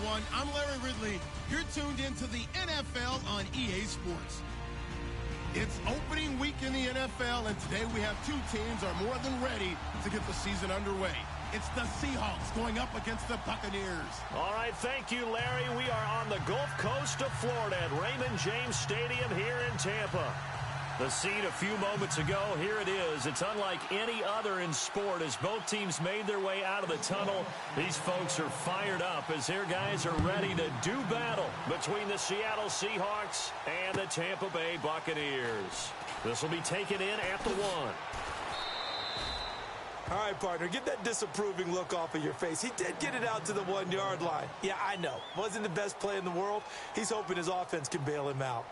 everyone. I'm Larry Ridley. You're tuned into the NFL on EA Sports. It's opening week in the NFL, and today we have two teams are more than ready to get the season underway. It's the Seahawks going up against the Buccaneers. All right, thank you, Larry. We are on the Gulf Coast of Florida at Raymond James Stadium here in Tampa. The scene a few moments ago, here it is. It's unlike any other in sport as both teams made their way out of the tunnel. These folks are fired up as their guys are ready to do battle between the Seattle Seahawks and the Tampa Bay Buccaneers. This will be taken in at the 1. All right, partner, get that disapproving look off of your face. He did get it out to the 1-yard line. Yeah, I know. Wasn't the best play in the world. He's hoping his offense can bail him out.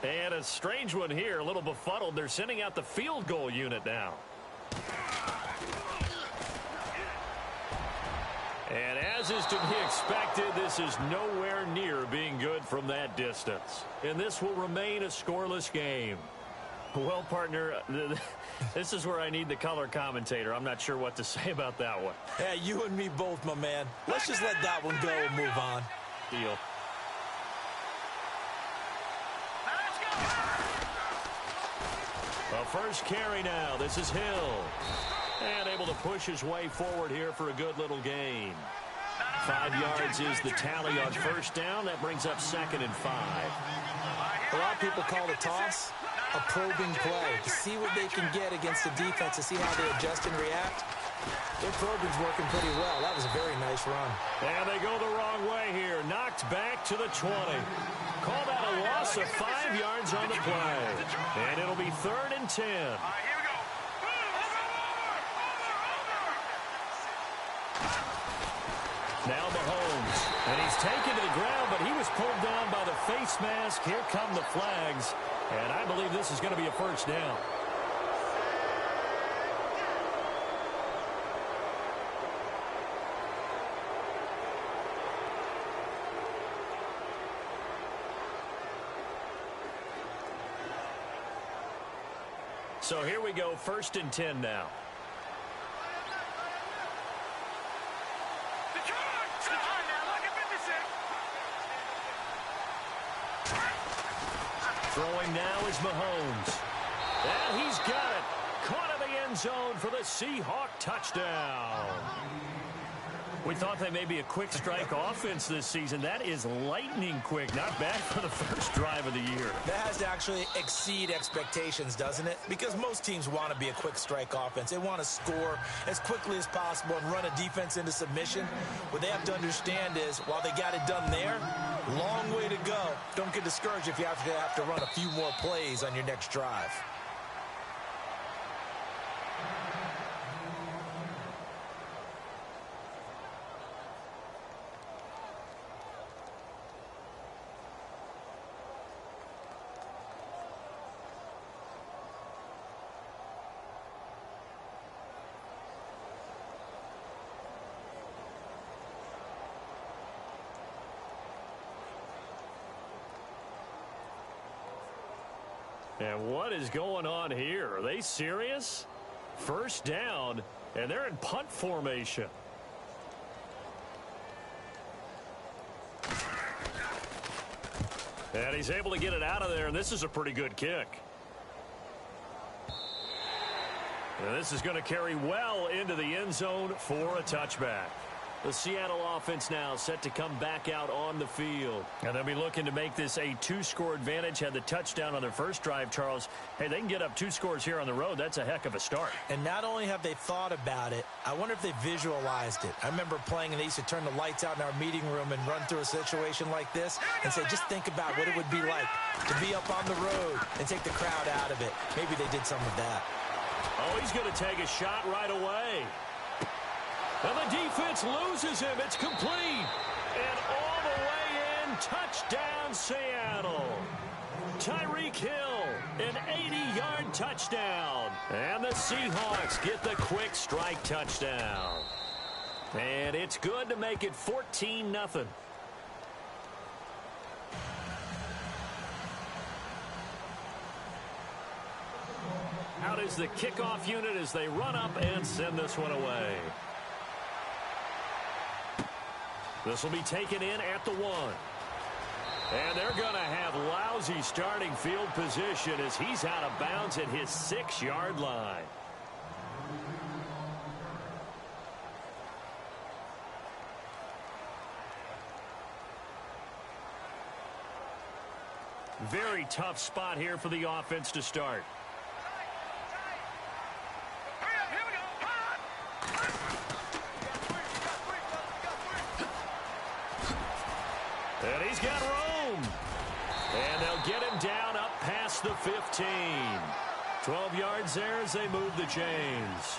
And a strange one here, a little befuddled. They're sending out the field goal unit now. And as is to be expected, this is nowhere near being good from that distance. And this will remain a scoreless game. Well, partner, this is where I need the color commentator. I'm not sure what to say about that one. Hey, you and me both, my man. Let's just let that one go and move on. Deal. The first carry now. This is Hill. And able to push his way forward here for a good little gain. 5 yards is the tally on first down. That brings up 2nd and 5. A lot of people call the toss a probing play to see what they can get against the defense, to see how they adjust and react. Their probing's working pretty well. That was a very nice run. And they go the wrong way here. Knocked back to the 20. Call that a loss of 5 yards on the play. And it'll be 3rd and 10. Now Mahomes. And he's taken to the ground, but he was pulled down by the face mask. Here come the flags. And I believe this is going to be a first down. So here we go, 1st and 10 now. Throwing now is Mahomes. And he's got it. Caught in the end zone for the Seahawk touchdown. We thought they may be a quick strike offense this season. That is lightning quick. Not bad for the first drive of the year. That has to actually exceed expectations, doesn't it? Because most teams want to be a quick strike offense. They want to score as quickly as possible and run a defense into submission. What they have to understand is, while they got it done there, long way to go. Don't get discouraged if you have to run a few more plays on your next drive. And what is going on here? Are they serious? First down, and they're in punt formation. And he's able to get it out of there, and this is a pretty good kick. And this is going to carry well into the end zone for a touchback. The Seattle offense now set to come back out on the field. And they'll be looking to make this a 2-score advantage. Had the touchdown on their first drive, Charles. Hey, they can get up 2 scores here on the road. That's a heck of a start. And not only have they thought about it, I wonder if they visualized it. I remember playing, and they used to turn the lights out in our meeting room and run through a situation like this and say, just think about what it would be like to be up on the road and take the crowd out of it. Maybe they did some of that. Oh, he's going to take a shot right away. And the defense loses him. It's complete. And all the way in, touchdown Seattle. Tyreek Hill, an 80-yard touchdown. And the Seahawks get the quick strike touchdown. And it's good to make it 14-0. is the kickoff unit as they run up and send this one away. This will be taken in at the 1. And they're going to have lousy starting field position as he's out of bounds at his 6-yard line. Very tough spot here for the offense to start. And he's got room. And they'll get him down up past the 15. 12 yards there as they move the chains.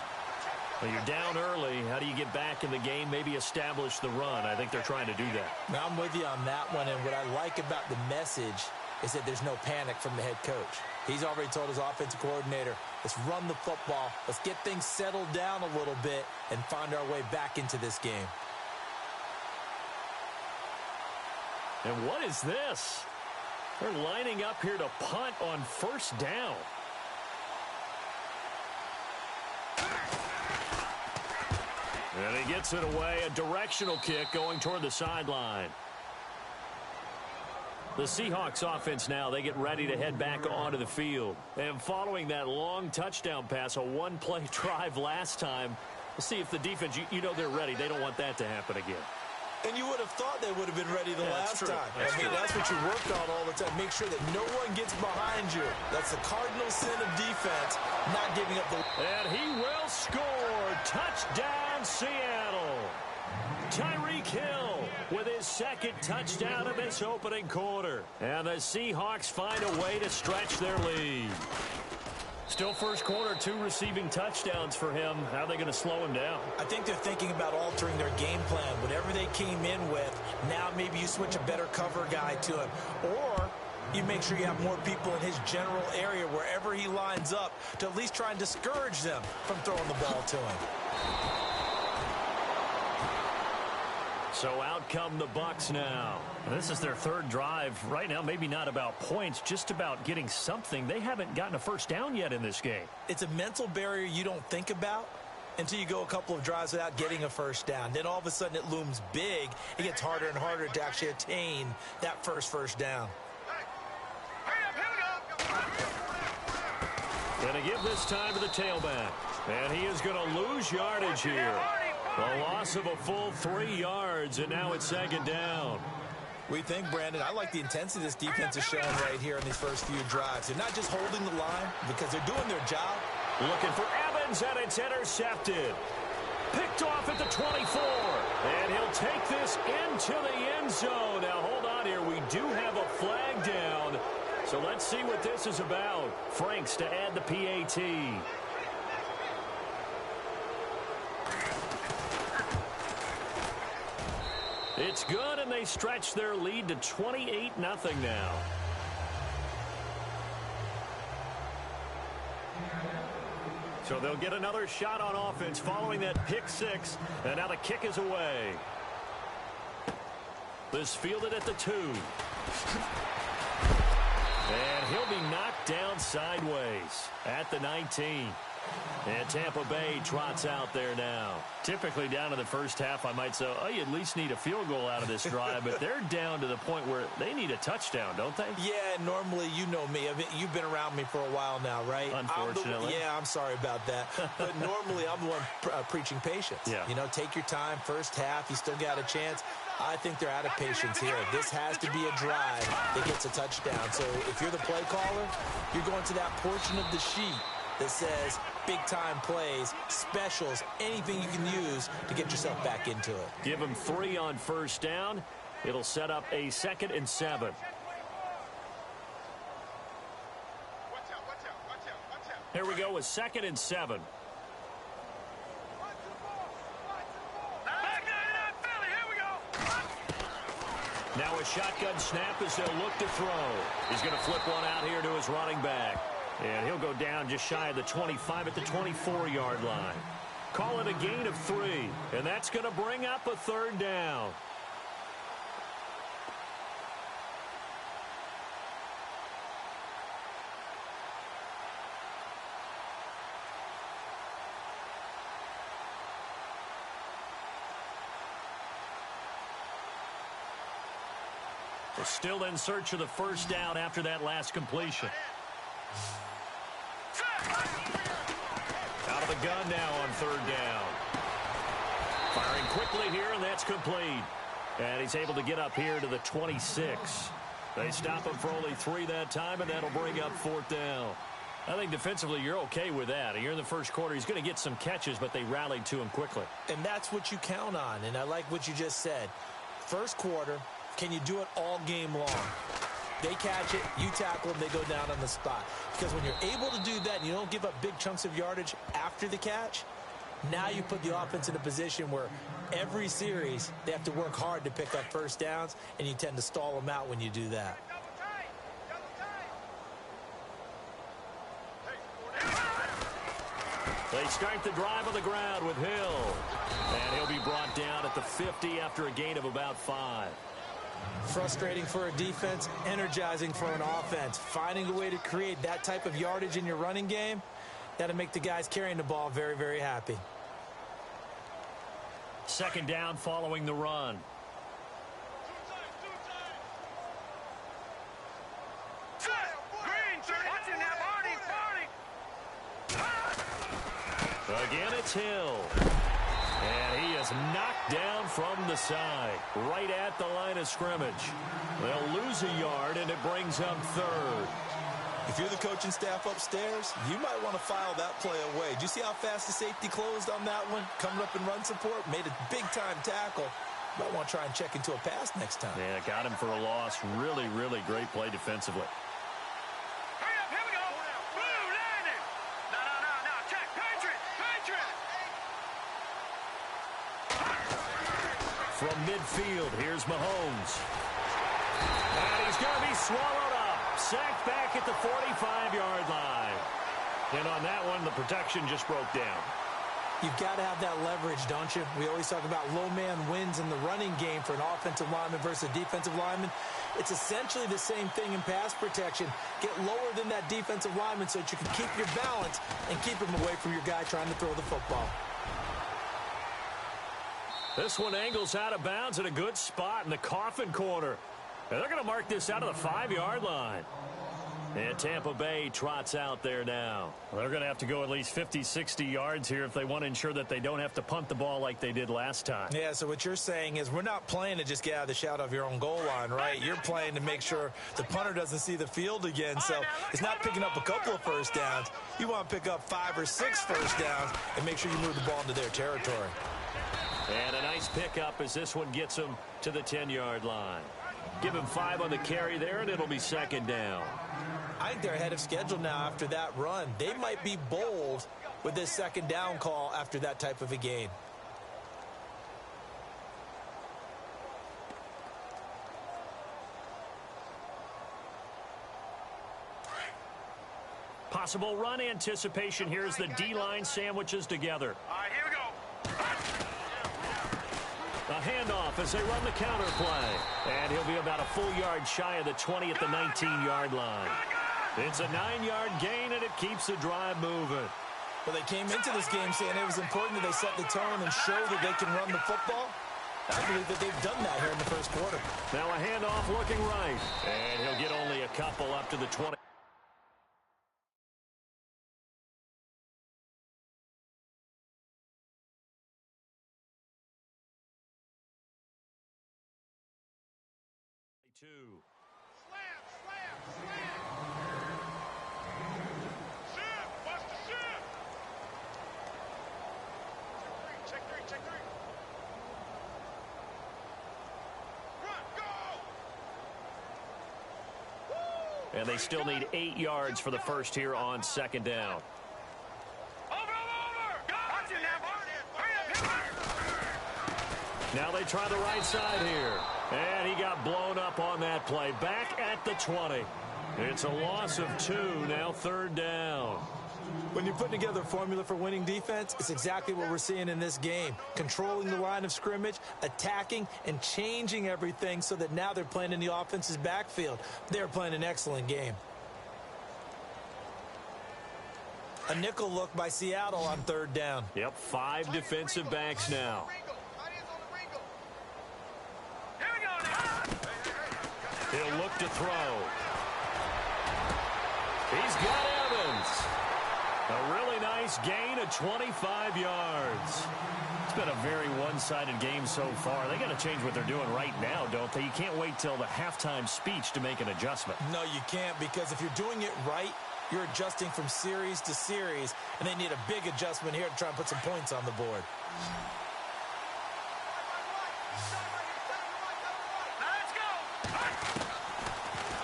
Well, you're down early. How do you get back in the game? Maybe establish the run. I think they're trying to do that. Now, I'm with you on that one. And what I like about the message is that there's no panic from the head coach. He's already told his offensive coordinator, let's run the football. Let's get things settled down a little bit and find our way back into this game. And what is this? They're lining up here to punt on first down. And he gets it away. A directional kick going toward the sideline. The Seahawks offense now, they get ready to head back onto the field. And following that long touchdown pass, a one-play drive last time, we'll see if the defense, you know they're ready. They don't want that to happen again. And you would have thought they would have been ready the last time. That's what you worked on all the time. Make sure that no one gets behind you. That's the cardinal sin of defense, not giving up the... And he will score. Touchdown, Seattle. Tyreek Hill with his second touchdown of this opening quarter. And the Seahawks find a way to stretch their lead. Still first quarter, 2 receiving touchdowns for him. How are they going to slow him down? I think they're thinking about altering their game plan. Whatever they came in with, now maybe you switch a better cover guy to him. Or you make sure you have more people in his general area wherever he lines up to at least try and discourage them from throwing the ball to him. So out come the Bucs now. This is their third drive. Right now, maybe not about points, just about getting something. They haven't gotten a first down yet in this game. It's a mental barrier you don't think about until you go a couple of drives without getting a first down. Then all of a sudden it looms big. It gets harder and harder to actually attain that first down. Going to give this time to the tailback. And he is going to lose yardage here. A loss of a full 3 yards, and now it's second down. We think, Brandon, I like the intensity this defense is showing right here in these first few drives. They're not just holding the line because they're doing their job. Looking for Evans, and it's intercepted. Picked off at the 24. And he'll take this into the end zone. Now, hold on here. We do have a flag down. So let's see what this is about. Franks to add the PAT. It's good, and they stretch their lead to 28-0 now. So they'll get another shot on offense following that pick 6, and now the kick is away. This fielded at the 2. And he'll be knocked down sideways at the 19. And Tampa Bay trots out there now. Typically down to the first half, I might say, oh, you at least need a field goal out of this drive. But they're down to the point where they need a touchdown, don't they? Yeah, normally, you know me. You've been around me for a while now, right? Unfortunately. I'm sorry about that. But normally, I'm the one preaching patience. Yeah. You know, take your time. First half, you still got a chance. I think they're out of patience here. This has to be a drive that gets a touchdown. So if you're the play caller, you're going to that portion of the sheet that says big-time plays, specials, anything you can use to get yourself back into it. Give them 3 on first down. It'll set up a 2nd and 7. Here we go with 2nd and 7. Now a shotgun snap as they'll look to throw. He's going to flip one out here to his running back. And he'll go down just shy of the 25 at the 24-yard line. Call it a gain of 3. And that's going to bring up a 3rd down. Still in search of the first down after that last completion. Out of the gun now on third down. Firing quickly here, and that's complete. And he's able to get up here to the 26. They stop him for only 3 that time, and that'll bring up fourth down. I think defensively you're okay with that. Here in the first quarter, he's going to get some catches, but they rallied to him quickly. And that's what you count on, and I like what you just said. First quarter, can you do it all game long? They catch it, you tackle them, they go down on the spot. Because when you're able to do that and you don't give up big chunks of yardage after the catch, now you put the offense in a position where every series they have to work hard to pick up first downs, and you tend to stall them out when you do that. They start the drive on the ground with Hill. And he'll be brought down at the 50 after a gain of about 5. Frustrating for a defense, energizing for an offense. Finding a way to create that type of yardage in your running game, that'll make the guys carrying the ball very, very happy. Second down following the run. Again, it's Hill. And he is knocked down from the side, right at the line of scrimmage. They'll lose a yard, and it brings up third. If you're the coaching staff upstairs, you might want to file that play away. Do you see how fast the safety closed on that one? Coming up in run support, made a big-time tackle. Might want to try and check into a pass next time. Yeah, got him for a loss. Really, really great play defensively. From midfield, here's Mahomes. And he's going to be swallowed up. Sacked back at the 45-yard line. And on that one, the protection just broke down. You've got to have that leverage, don't you? We always talk about low man wins in the running game for an offensive lineman versus a defensive lineman. It's essentially the same thing in pass protection. Get lower than that defensive lineman so that you can keep your balance and keep him away from your guy trying to throw the football. This one angles out of bounds at a good spot in the coffin corner. And they're going to mark this out of the 5-yard line. And Tampa Bay trots out there now. Well, they're going to have to go at least 50, 60 yards here if they want to ensure that they don't have to punt the ball like they did last time. Yeah, so what you're saying is we're not playing to just get out of the shadow of your own goal line, right? You're playing to make sure the punter doesn't see the field again. So it's not picking up a couple of first downs. You want to pick up 5 or 6 first downs and make sure you move the ball into their territory. And a nice pickup as this one gets him to the 10-yard line. Give him 5 on the carry there, and it'll be second down. I think they're ahead of schedule now after that run. They might be bold with this second down call after that type of a gain. Possible run anticipation here as the D-line sandwiches together. All right, here we go. A handoff as they run the counter play. And he'll be about a full yard shy of the 20 at the 19-yard line. It's a 9-yard gain, and it keeps the drive moving. Well, they came into this game saying it was important that they set the tone and show that they can run the football. I believe that they've done that here in the first quarter. Now a handoff looking right. And he'll get only a couple up to the 20. And they still need 8 yards for the first here on second down. Now they try the right side here. And he got blown up on that play. Back at the 20. It's a loss of 2, now third down. When you're putting together a formula for winning defense, it's exactly what we're seeing in this game. Controlling the line of scrimmage, attacking, and changing everything so that now they're playing in the offense's backfield. They're playing an excellent game. A nickel look by Seattle on third down. Yep, 5 defensive backs now. He'll look to throw. He's got Evans. A really nice gain of 25 yards. It's been a very one-sided game so far. They got to change what they're doing right now, don't they? You can't wait till the halftime speech to make an adjustment. No, you can't, because if you're doing it right, you're adjusting from series to series, and they need a big adjustment here to try and put some points on the board.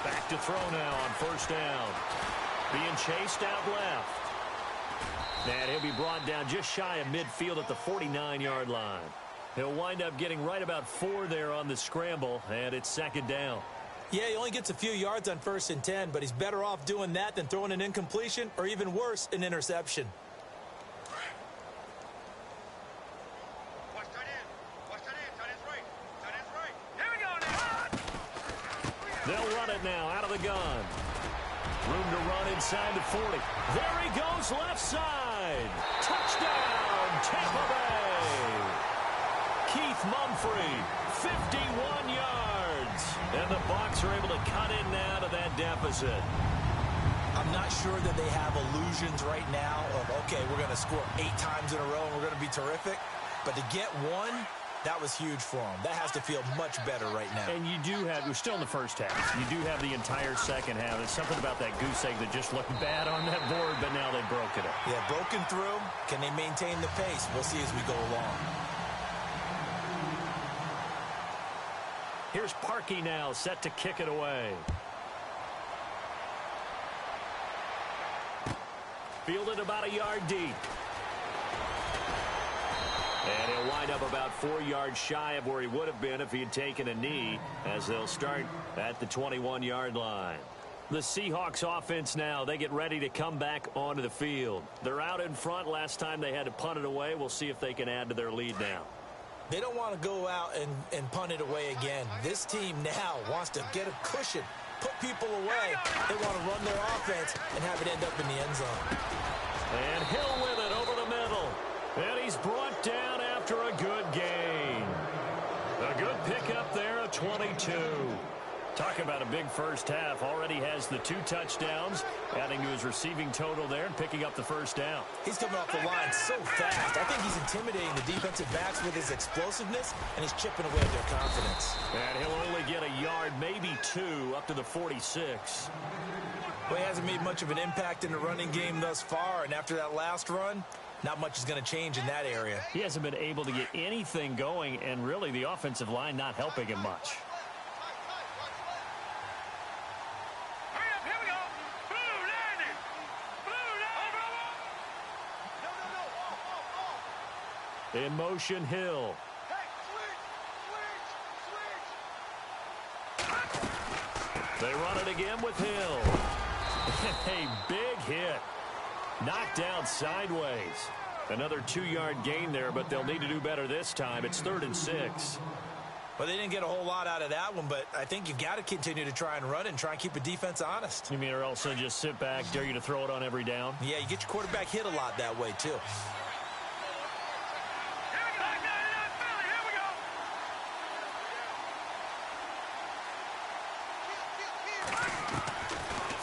Back to throw now on first down. Being chased out left. And he'll be brought down just shy of midfield at the 49-yard line. He'll wind up getting right about 4 there on the scramble, and it's second down. Yeah, he only gets a few yards on 1st and 10, but he's better off doing that than throwing an incompletion or, even worse, an interception. They'll run it now out of the gun. Room to run inside the 40. There he goes, left side. Touchdown, Tampa Bay. Keith Mumphrey, 51 yards. And the Bucs are able to cut in now to that deficit. I'm not sure that they have illusions right now of, okay, we're going to score 8 times in a row and we're going to be terrific. But to get one, that was huge for them. That has to feel much better right now. And you do have, we're still in the first half. You do have the entire second half. There's something about that goose egg that just looked bad on that board, but now they've broken it. Yeah, broken through. Can they maintain the pace? We'll see as we go along. Here's Parkey now, set to kick it away. Fielded about a yard deep. And he'll wind up about 4 yards shy of where he would have been if he had taken a knee, as they'll start at the 21-yard line. The Seahawks offense now, they get ready to come back onto the field. They're out in front. Last time they had to punt it away. We'll see if they can add to their lead now. They don't want to go out and punt it away again. This team now wants to get a cushion, put people away. They want to run their offense and have it end up in the end zone. And Hill with it over the middle. And he's brought down after a good gain. A good pickup there of 22. Talk about a big first half. Already has the 2 touchdowns, adding to his receiving total there and picking up the first down. He's coming off the line so fast. I think he's intimidating the defensive backs with his explosiveness, and he's chipping away at their confidence. And he'll only get a yard, maybe 2, up to the 46. Well, he hasn't made much of an impact in the running game thus far, and after that last run, not much is going to change in that area. He hasn't been able to get anything going, and really the offensive line not helping him much. In motion, Hill. They run it again with Hill. A big hit. Knocked down sideways. Another 2-yard gain there, but they'll need to do better this time. It's 3rd and 6. Well, they didn't get a whole lot out of that one, but I think you got to continue to try and run and try and keep the defense honest. You mean, or else just sit back, dare you to throw it on every down? Yeah, you get your quarterback hit a lot that way, too.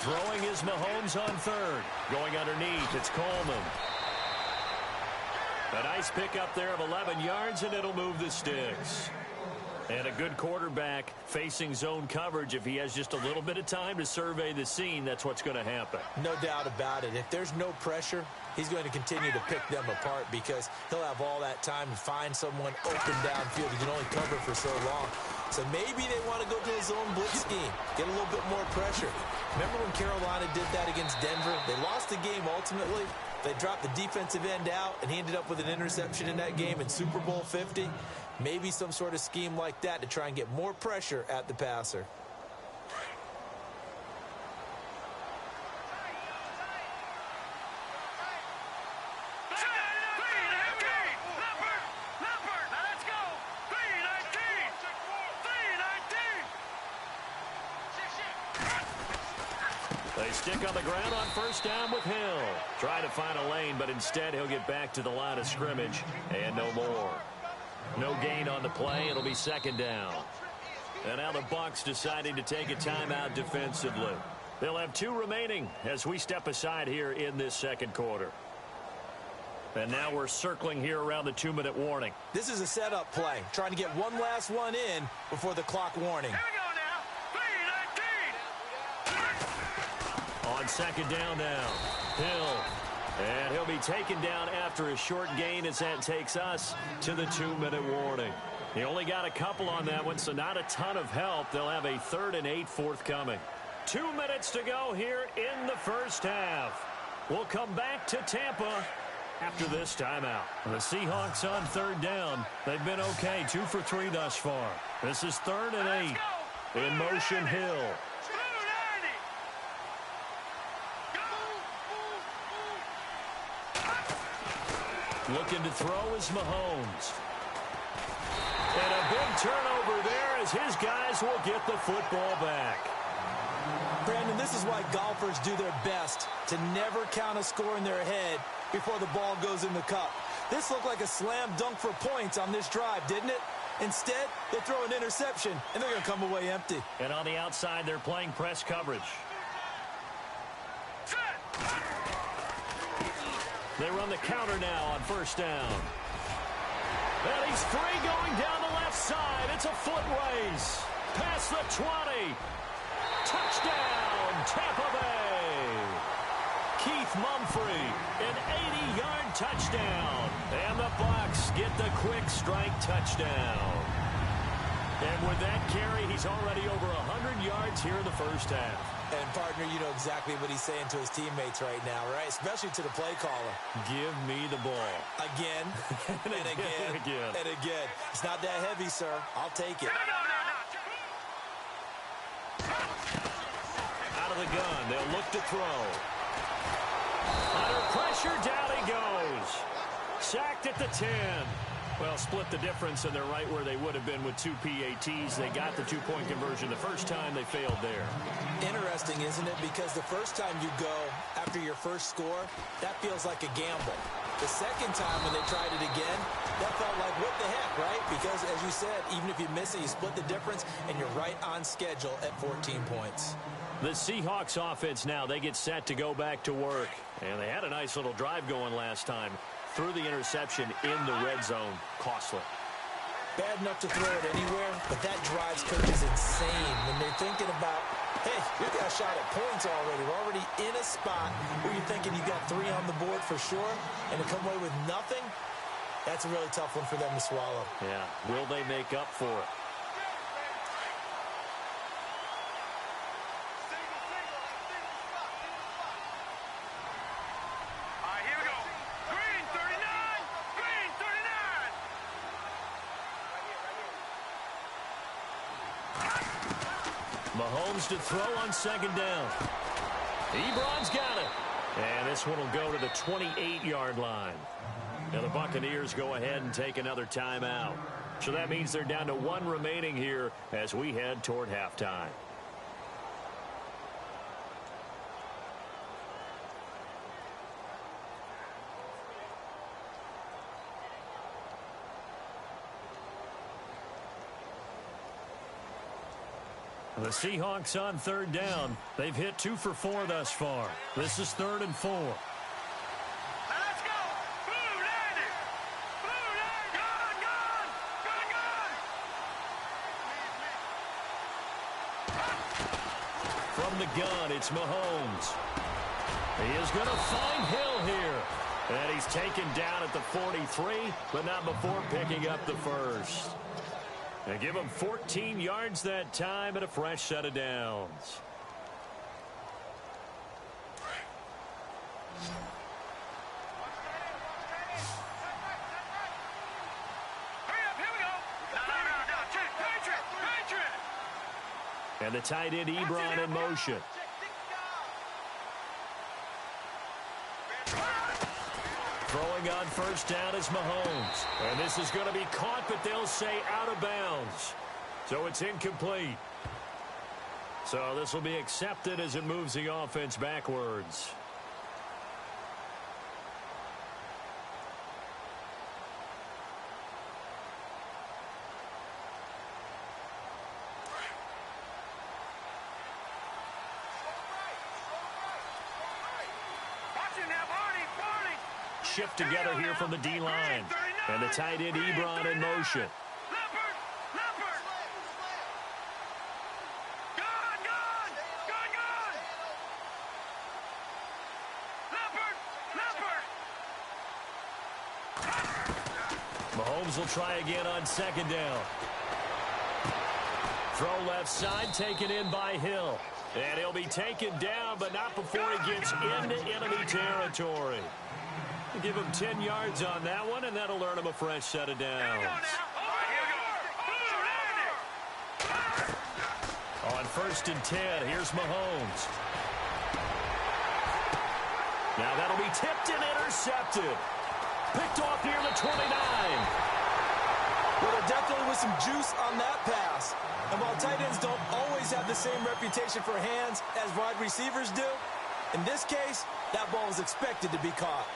Throwing is Mahomes on 3rd. Going underneath, it's Coleman. A nice pickup there of 11 yards, and it'll move the sticks. And a good quarterback facing zone coverage. If he has just a little bit of time to survey the scene, that's what's going to happen. No doubt about it. If there's no pressure, he's going to continue to pick them apart because he'll have all that time to find someone open downfield. He can only cover for so long. So maybe they want to go to a zone blitz scheme, get a little bit more pressure. Remember when Carolina did that against Denver? They lost the game ultimately. They dropped the defensive end out, and he ended up with an interception in that game in Super Bowl 50. Maybe some sort of scheme like that to try and get more pressure at the passer. They stick on the ground on first down with Hill. Trying to find a lane, but instead he'll get back to the line of scrimmage and no more. No gain on the play. It'll be second down. And now the Bucs deciding to take a timeout defensively. They'll have 2 remaining as we step aside here in this second quarter. And now we're circling here around the 2-minute warning. This is a setup play, trying to get one last one in before the clock warning. Here we go now. 3-19. On second down now, Hill. And he'll be taken down after a short gain as that takes us to the 2-minute warning. He only got a couple on that one, so not a ton of help. They'll have a 3rd and 8 forthcoming. 2 minutes to go here in the first half. We'll come back to Tampa after this timeout. The Seahawks on 3rd down. They've been okay, 2 for 3 thus far. This is 3rd and 8. In motion, Hill. Looking to throw is Mahomes. And a big turnover there as his guys will get the football back. Brandon, this is why golfers do their best to never count a score in their head before the ball goes in the cup. This looked like a slam dunk for points on this drive, didn't it? Instead, they throw an interception, and they're going to come away empty. And on the outside, they're playing press coverage. They run the counter now on 1st down. And he's free going down the left side. It's a foot race. Past the 20. Touchdown, Tampa Bay. Keith Mumphrey, an 80-yard touchdown. And the Bucs get the quick strike touchdown. And with that carry, he's already over 100 yards here in the first half. And, partner, you know exactly what he's saying to his teammates right now, right? Especially to the play caller. Give me the ball. Again, and again, and again. It's not that heavy, sir. I'll take it. Out of the gun, they'll look to throw. Under pressure, down he goes. Sacked at the 10. Well, split the difference, and they're right where they would have been with 2 PATs. They got the 2-point conversion the first time. They failed there. Interesting, isn't it? Because the first time you go after your first score, that feels like a gamble. The second time when they tried it again, that felt like, what the heck, right? Because, as you said, even if you miss it, you split the difference, and you're right on schedule at 14 points. The Seahawks offense now, they get set to go back to work. And they had a nice little drive going last time. Through the interception in the red zone. Costly. Bad enough to throw it anywhere, but that drives coaches insane when they're thinking about, hey, we've got a shot at points already. We're already in a spot where you're thinking you got 3 on the board for sure, and to come away with nothing, that's a really tough one for them to swallow. Yeah. Will they make up for it? Mahomes to throw on 2nd down. Ebron's got it. And this one will go to the 28-yard line. Now the Buccaneers go ahead and take another timeout. So that means they're down to 1 remaining here as we head toward halftime. The Seahawks on 3rd down. They've hit 2 for 4 thus far. This is 3rd and 4. Let's go. Blue 90. Blue 90. Gun. From the gun, it's Mahomes. He is going to find Hill here. And he's taken down at the 43, but not before picking up the first. And give him 14 yards that time and a fresh set of downs. Hurry up, here we go. No. And the tight end Ebron in motion. Throwing on 1st down is Mahomes. And this is going to be caught, but they'll say out of bounds. So it's incomplete. So this will be accepted as it moves the offense backwards. shift together here from the D-line. And the tight end, Ebron, in motion. Mahomes will try again on second down. Throw left side, taken in by Hill. And he'll be taken down, but not before he gets into enemy territory. Give him 10 yards on that one, and that'll earn him a fresh set of downs. On 1st and 10, here's Mahomes. Now that'll be tipped and intercepted. Picked off near the 29. Well, there definitely was some juice on that pass. And while tight ends don't always have the same reputation for hands as wide receivers do, in this case, that ball was expected to be caught.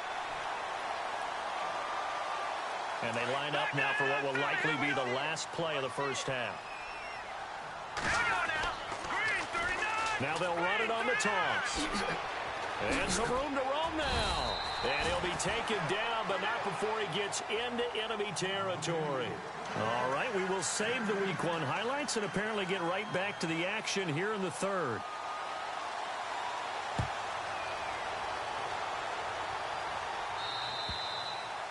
And they line up now for what will likely be the last play of the first half. Now they'll run it on the toss. And some room to roam now. And he'll be taken down, but not before he gets into enemy territory. All right, we will save the Week 1 highlights and apparently get right back to the action here in the third.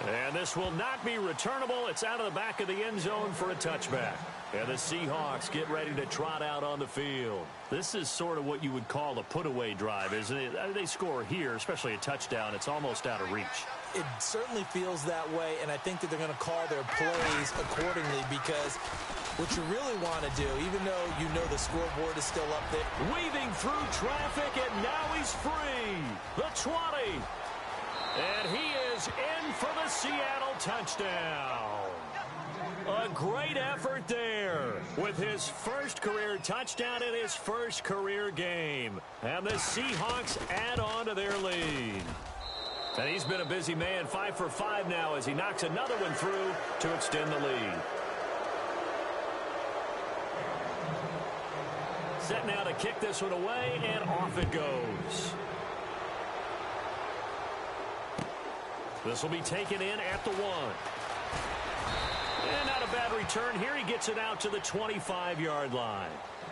And this will not be returnable. It's out of the back of the end zone for a touchback. And the Seahawks get ready to trot out on the field. This is sort of what you would call a put-away drive, isn't it? They score here, especially a touchdown. It's almost out of reach. It certainly feels that way, and I think that they're going to call their plays accordingly because what you really want to do, even though you know the scoreboard is still up there. Weaving through traffic, and now he's free. The 20. And he is in for the Seattle touchdown. A great effort there with his first career touchdown in his first career game. And the Seahawks add on to their lead. And he's been a busy man, 5 for 5 now as he knocks another one through to extend the lead. Set now to kick this one away, and off it goes. This will be taken in at the 1. And not a bad return here. He gets it out to the 25-yard line.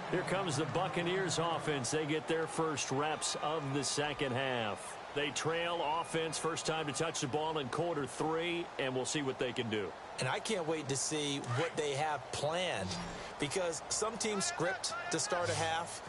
Here comes the Buccaneers offense. They get their first reps of the second half. They trail offense, first time to touch the ball in quarter 3, and we'll see what they can do. And I can't wait to see what they have planned because some teams script to start a half.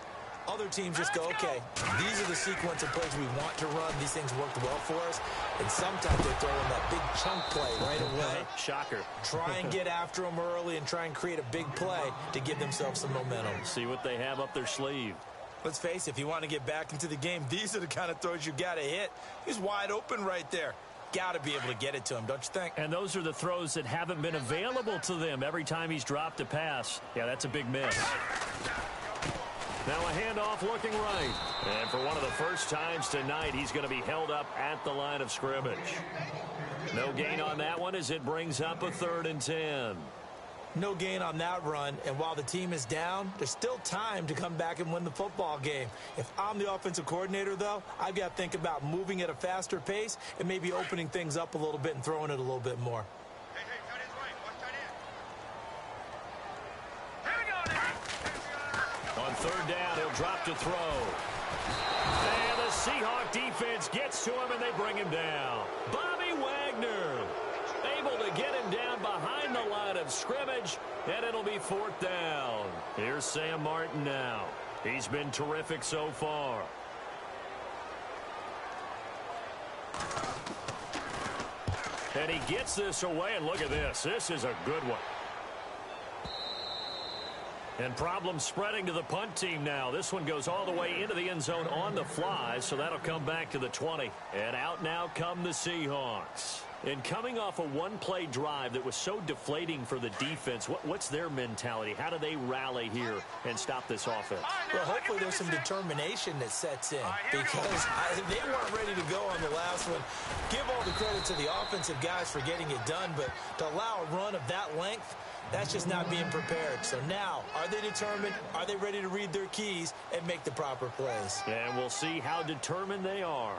Other teams just go, okay, these are the sequence of plays we want to run. These things worked well for us. And sometimes they throw in that big chunk play right away. Shocker. Try and get after them early and try and create a big play to give themselves some momentum. See what they have up their sleeve. Let's face it, if you want to get back into the game, these are the kind of throws you got to hit. He's wide open right there. Got to be able to get it to him, don't you think? And those are the throws that haven't been available to them every time he's dropped a pass. Yeah, that's a big miss. Now a handoff looking right. And for one of the first times tonight, he's going to be held up at the line of scrimmage. No gain on that one as it brings up a 3rd and 10. No gain on that run, and while the team is down, there's still time to come back and win the football game. If I'm the offensive coordinator, though, I've got to think about moving at a faster pace and maybe opening things up a little bit and throwing it a little bit more. On 3rd down, he'll drop to throw. And the Seahawk defense gets to him, and they bring him down. Bobby Wagner able to get him down behind the line of scrimmage, and it'll be 4th down. Here's Sam Martin now. He's been terrific so far. And he gets this away, and look at this. This is a good one. And problems spreading to the punt team now. This one goes all the way into the end zone on the fly, so that'll come back to the 20. And out now come the Seahawks. And coming off a one-play drive that was so deflating for the defense, what's their mentality? How do they rally here and stop this offense? Well, hopefully there's some determination that sets in because they weren't ready to go on the last one. Give all the credit to the offensive guys for getting it done, but to allow a run of that length, that's just not being prepared. So now, are they determined? Are they ready to read their keys and make the proper plays? And we'll see how determined they are.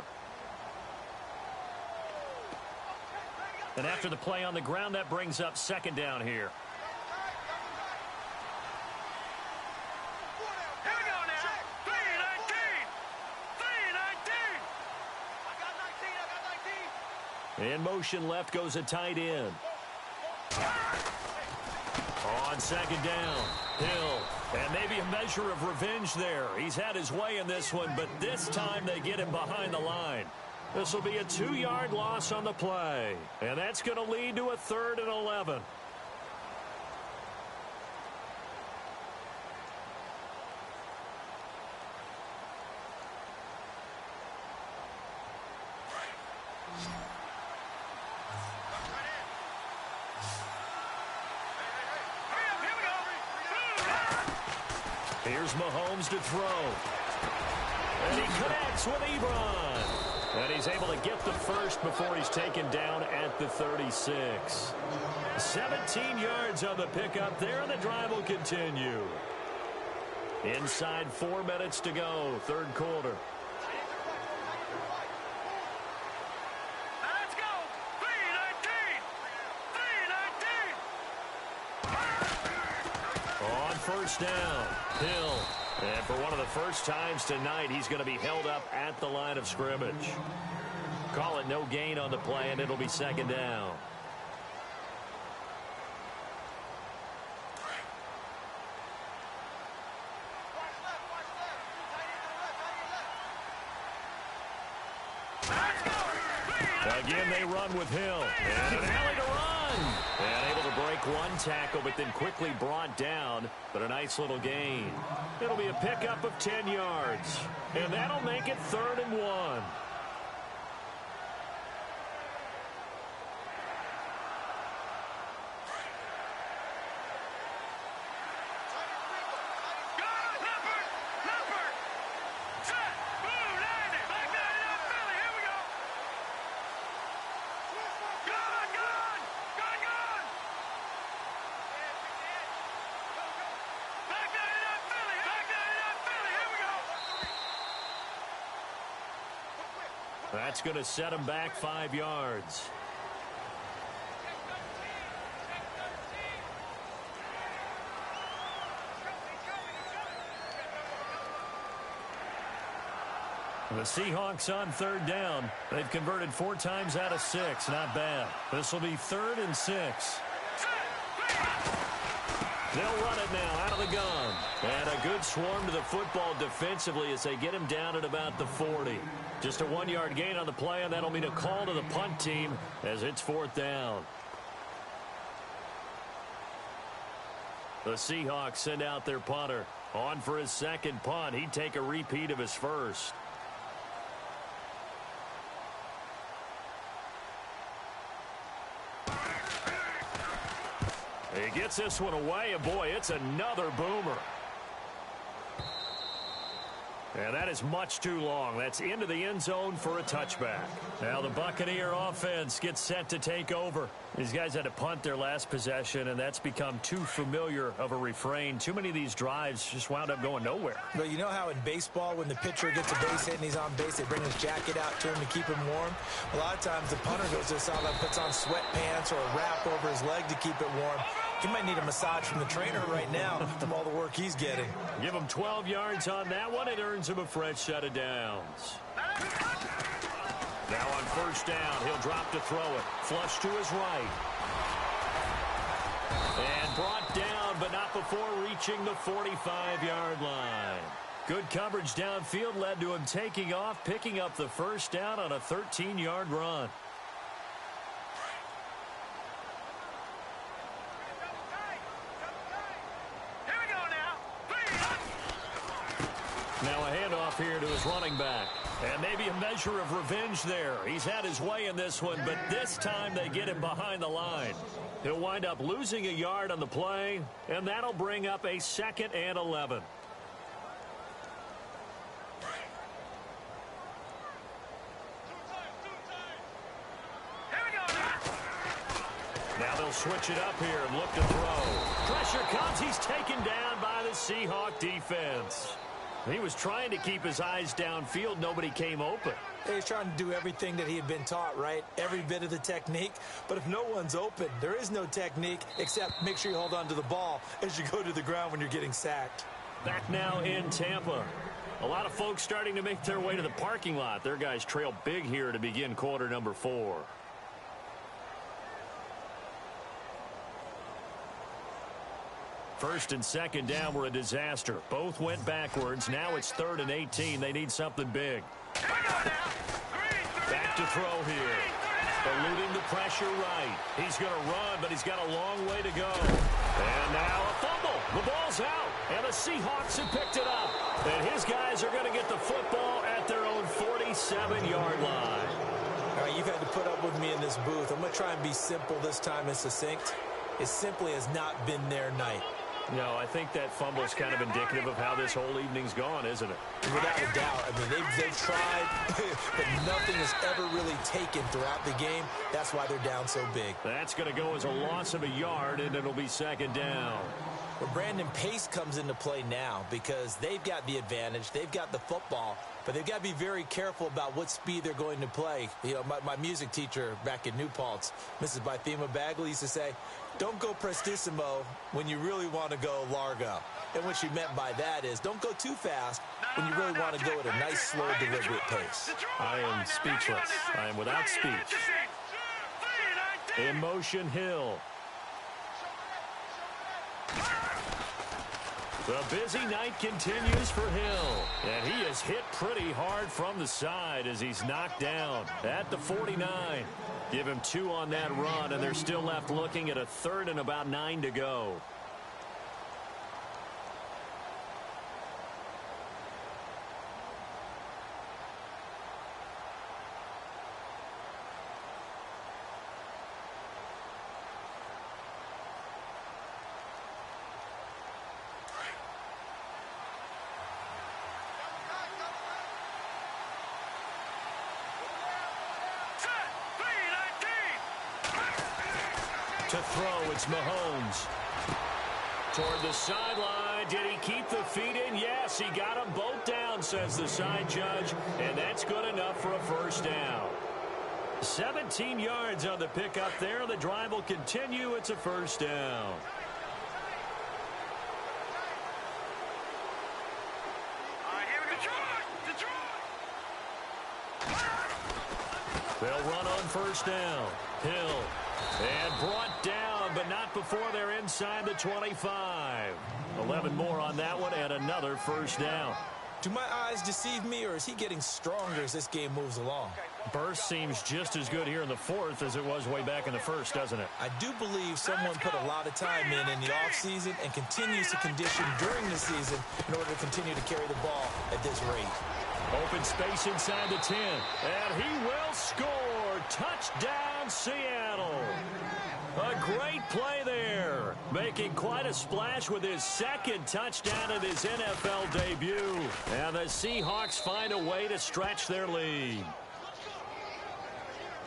And after the play on the ground, that brings up second down here. Here we go now. 3-19. 3-19. In motion left goes a tight end. On second down, Hill. And maybe a measure of revenge there. He's had his way in this one, but this time they get him behind the line. This will be a 2-yard loss on the play. And that's going to lead to a 3rd and 11. Here's Mahomes to throw. And he connects with Ebron. And he's able to get the first before he's taken down at the 36. 17 yards on the pickup there, and the drive will continue. Inside 4 minutes to go, 3rd quarter. Let's go. 3-19. 3-19. On first down, Hill. And for one of the first times tonight, he's going to be held up at the line of scrimmage. Call it no gain on the play, and it'll be second down. Again, they run with Hill. And an alley to run. And able to break one tackle, but then quickly brought down. But a nice little gain. It'll be a pickup of 10 yards. And that'll make it 3rd and 1. That's going to set him back 5 yards. The Seahawks on 3rd down. They've converted 4 times out of 6. Not bad. This will be 3rd and 6. They'll run it now out of the gun. And a good swarm to the football defensively as they get him down at about the 40. Just a 1-yard gain on the play, and that'll mean a call to the punt team as it's 4th down. The Seahawks send out their punter. On for his second punt. He'd take a repeat of his first. He gets this one away, and boy, it's another boomer. And that is much too long. That's into the end zone for a touchback. Now the Buccaneer offense gets set to take over. These guys had to punt their last possession, and that's become too familiar of a refrain. Too many of these drives just wound up going nowhere. But you know how in baseball, when the pitcher gets a base hit and he's on base, they bring his jacket out to him to keep him warm? A lot of times the punter goes to the sideline, puts on sweatpants or a wrap over his leg to keep it warm. He might need a massage from the trainer right now from all the work he's getting. Give him 12 yards on that one. It earns him a fresh set of downs. Now on first down, he'll drop to throw it. Flush to his right. And brought down, but not before reaching the 45-yard line. Good coverage downfield led to him taking off, picking up the first down on a 13-yard run. Now a handoff here to his running back. And maybe a measure of revenge there. He's had his way in this one, but this time they get him behind the line. He'll wind up losing a yard on the play, and that'll bring up a 2nd and 11. Now they'll switch it up here and look to throw. Pressure comes. He's taken down by the Seahawk defense. He was trying to keep his eyes downfield. Nobody came open. He's trying to do everything that he had been taught, right? Every bit of the technique. But if no one's open, there is no technique except make sure you hold on to the ball as you go to the ground when you're getting sacked. Back now in Tampa. A lot of folks starting to make their way to the parking lot. Their guys trail big here to begin quarter number 4. First and second down were a disaster. Both went backwards. Now it's 3rd and 18. They need something big. Back to throw here. Eluding the pressure right. He's going to run, but he's got a long way to go. And now a fumble. The ball's out. And the Seahawks have picked it up. And his guys are going to get the football at their own 47-yard line. All right, you've had to put up with me in this booth. I'm going to try and be simple this time and succinct. It simply has not been their night. No, I think that fumble is kind of indicative of how this whole evening's gone, isn't it? Without a doubt. I mean, they've tried, but nothing has ever really taken throughout the game. That's why they're down so big. That's going to go as a loss of a yard, and it'll be second down. Well, Brandon, pace comes into play now because they've got the advantage. They've got the football, but they've got to be very careful about what speed they're going to play. You know, my music teacher back in New Paltz, Mrs. Bythema Bagley, used to say, don't go prestissimo when you really want to go largo. And what she meant by that is don't go too fast when you really want to go at a nice, slow, deliberate pace. I am speechless. I am without speech. In motion, Hill. The busy night continues for Hill. And he is hit pretty hard from the side as he's knocked down at the 49. Give him 2 on that run, and they're still left looking at a 3rd and about 9 to go. To throw, it's Mahomes. Toward the sideline. Did he keep the feet in? Yes, he got them both down, says the side judge. And that's good enough for a first down. 17 yards on the pickup there. The drive will continue. It's a first down. They'll run on first down. Hill. And brought down, but not before they're inside the 25. 11 more on that one, and another first down. Do my eyes deceive me, or is he getting stronger as this game moves along? Burst seems just as good here in the 4th as it was way back in the 1st, doesn't it? I do believe someone put a lot of time in the offseason and continues to condition during the season in order to continue to carry the ball at this rate. Open space inside the 10, and he will score. Touchdown, Seattle. A great play there, making quite a splash with his 2nd touchdown of his NFL debut. And the Seahawks find a way to stretch their lead.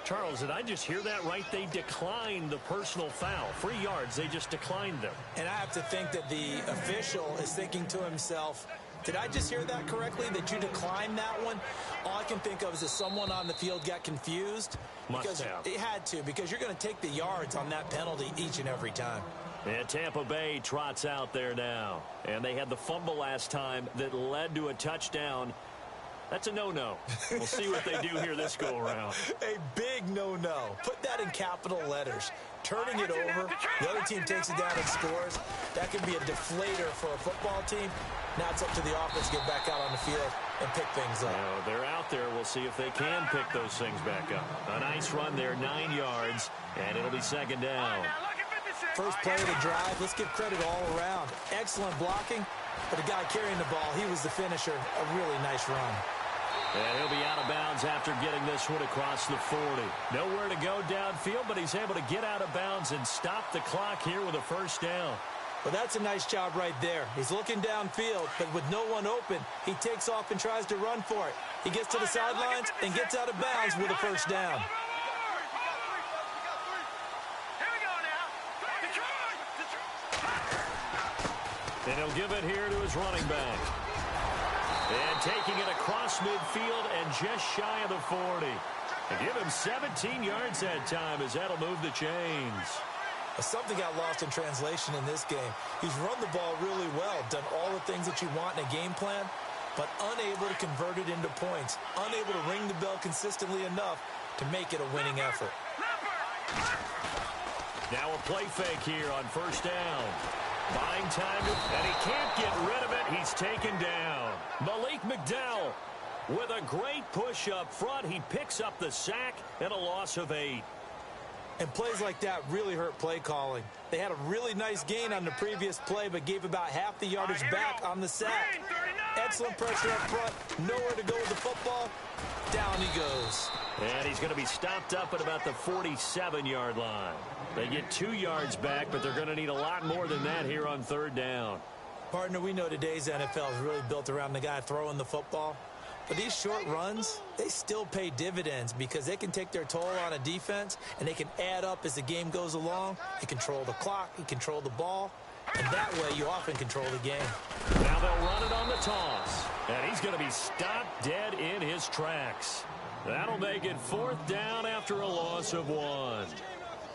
Charles, did I just hear that right? They declined the personal foul. 3 yards, they just declined them. And I have to think that the official is thinking to himself, did I just hear that correctly, that you declined that one? All I can think of is that someone on the field got confused. Must have. It had to, because you're going to take the yards on that penalty each and every time. And Tampa Bay trots out there now. And they had the fumble last time that led to a touchdown. That's a no-no. We'll see what they do here this go-around. A big no-no. Put that in capital letters. Turning it over, the other team takes it down and scores. That could be a deflator for a football team. Now it's up to the offense to get back out on the field and pick things up. They're out there. We'll see if they can pick those things back up. A nice run there, 9 yards, and it'll be second down. First play of the drive, let's give credit all around. Excellent blocking, but the guy carrying the ball, he was the finisher. A really nice run. And he'll be out of bounds after getting this one across the 40. Nowhere to go downfield, but he's able to get out of bounds and stop the clock here with a first down. Well, that's a nice job right there. He's looking downfield, but with no one open, he takes off and tries to run for it. He gets to the sidelines and gets out of bounds with a first down. And he'll give it here to his running back. And taking it across midfield and just shy of the 40. And give him 17 yards that time as that'll move the chains. Something got lost in translation in this game. He's run the ball really well, done all the things that you want in a game plan, but unable to convert it into points, unable to ring the bell consistently enough to make it a winning effort. Now a play fake here on first down. Buying time, and he can't get rid of it. He's taken down. Malik McDowell with a great push up front. He picks up the sack and a loss of 8. And plays like that really hurt play calling. They had a really nice gain on the previous play, but gave about half the yardage back on the sack. Excellent pressure up front. Nowhere to go with the football. Down he goes. And he's going to be stopped up at about the 47-yard line. They get 2 yards back, but they're going to need a lot more than that here on third down. Partner, we know today's NFL is really built around the guy throwing the football. But these short runs, they still pay dividends because they can take their toll on a defense, and they can add up as the game goes along. You control the clock, you control the ball, and that way you often control the game. Now they'll run it on the toss, and he's going to be stopped dead in his tracks. That'll make it fourth down after a loss of 1.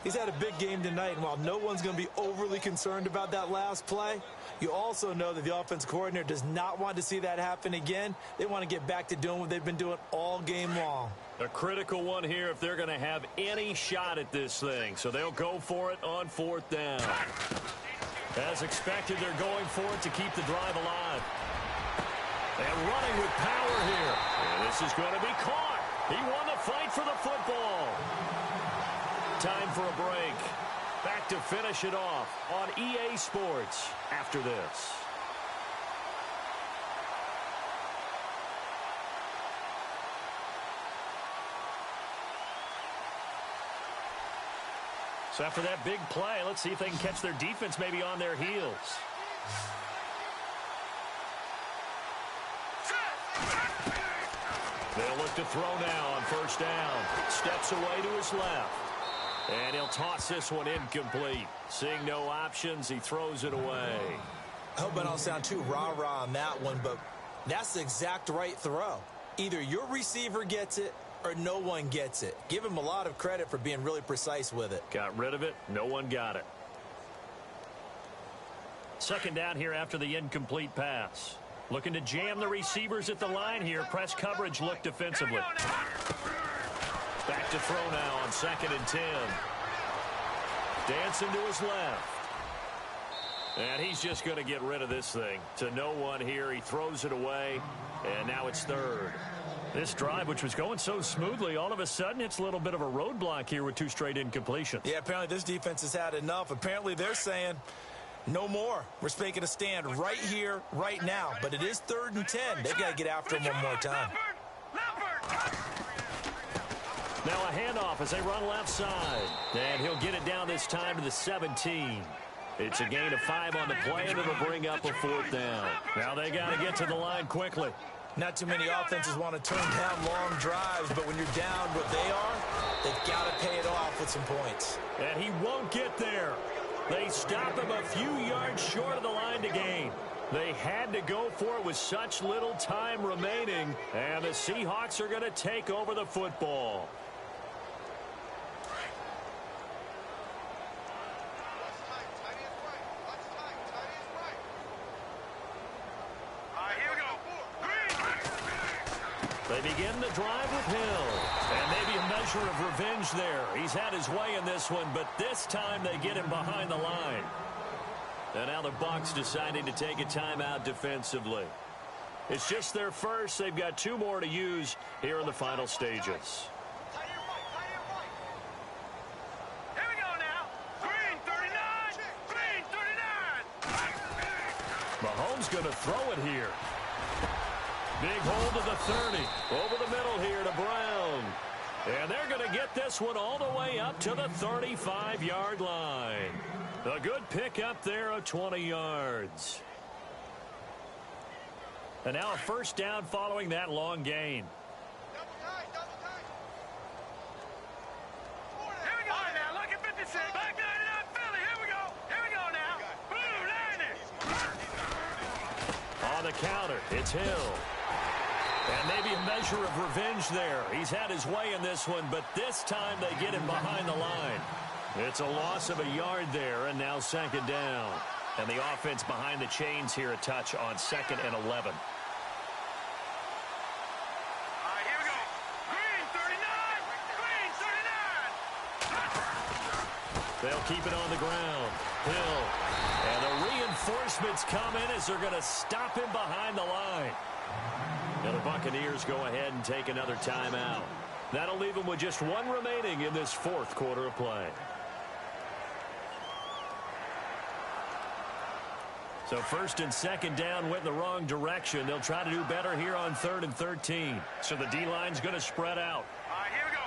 He's had a big game tonight, and while no one's going to be overly concerned about that last play, you also know that the offense coordinator does not want to see that happen again. They want to get back to doing what they've been doing all game long. A critical one here if they're going to have any shot at this thing. So they'll go for it on fourth down. As expected, they're going for it to keep the drive alive. And running with power here. And this is going to be caught. He won the fight for the football. Time for a break. Back to finish it off on EA Sports after this. So after that big play, let's see if they can catch their defense maybe on their heels. They'll look to throw now on first down. Steps away to his left. And he'll toss this one incomplete. Seeing no options, he throws it away. I hope I don't sound too rah-rah on that one, but that's the exact right throw. Either your receiver gets it or no one gets it. Give him a lot of credit for being really precise with it. Got rid of it. No one got it. Second down here after the incomplete pass. Looking to jam the receivers at the line here. Press coverage look defensively. Back to throw now on 2nd and 10. Dancing to his left. And he's just going to get rid of this thing. To no one here. He throws it away. And now it's third. This drive, which was going so smoothly, all of a sudden it's a little bit of a roadblock here with 2 straight incompletions. Yeah, apparently this defense has had enough. Apparently they're saying no more. We're making a stand right here, right now. But it is 3rd and 10. They've got to get after him one more time. Now a handoff as they run left side. And he'll get it down this time to the 17. It's a gain of 5 on the play, and it'll bring up a 4th down. Now they got to get to the line quickly. Not too many offenses want to turn down long drives, but when you're down what they are, they've got to pay it off with some points. And he won't get there. They stop him a few yards short of the line to gain. They had to go for it with such little time remaining, and the Seahawks are going to take over the football. They begin the drive with Hill. And maybe a measure of revenge there. He's had his way in this one, but this time they get him behind the line. And now the Bucs deciding to take a timeout defensively. It's just their first. They've got 2 more to use here in the final stages. Here we go now. Green 39. Green 39. Mahomes going to throw it here. Big hold to the 30. Over the middle here to Brown. And they're going to get this one all the way up to the 35-yard line. A good pick up there of 20 yards. And now a first down following that long gain. Here we go now. Look at 56. Back 99 Philly. Here we go. Here we go now. Blue 90. On the counter, it's Hill. And maybe a measure of revenge there. He's had his way in this one, but this time they get him behind the line. It's a loss of a yard there, and now second down. And the offense behind the chains here a touch on 2nd and 11. Here we go. Green 39. Green 39. They'll keep it on the ground. Hill. And the reinforcements come in as they're going to stop him behind the line. And the Buccaneers go ahead and take another timeout. That'll leave them with just one remaining in this fourth quarter of play. So 1st and 2nd down went in the wrong direction. They'll try to do better here on 3rd and 13. So the D-line's going to spread out. Here we go.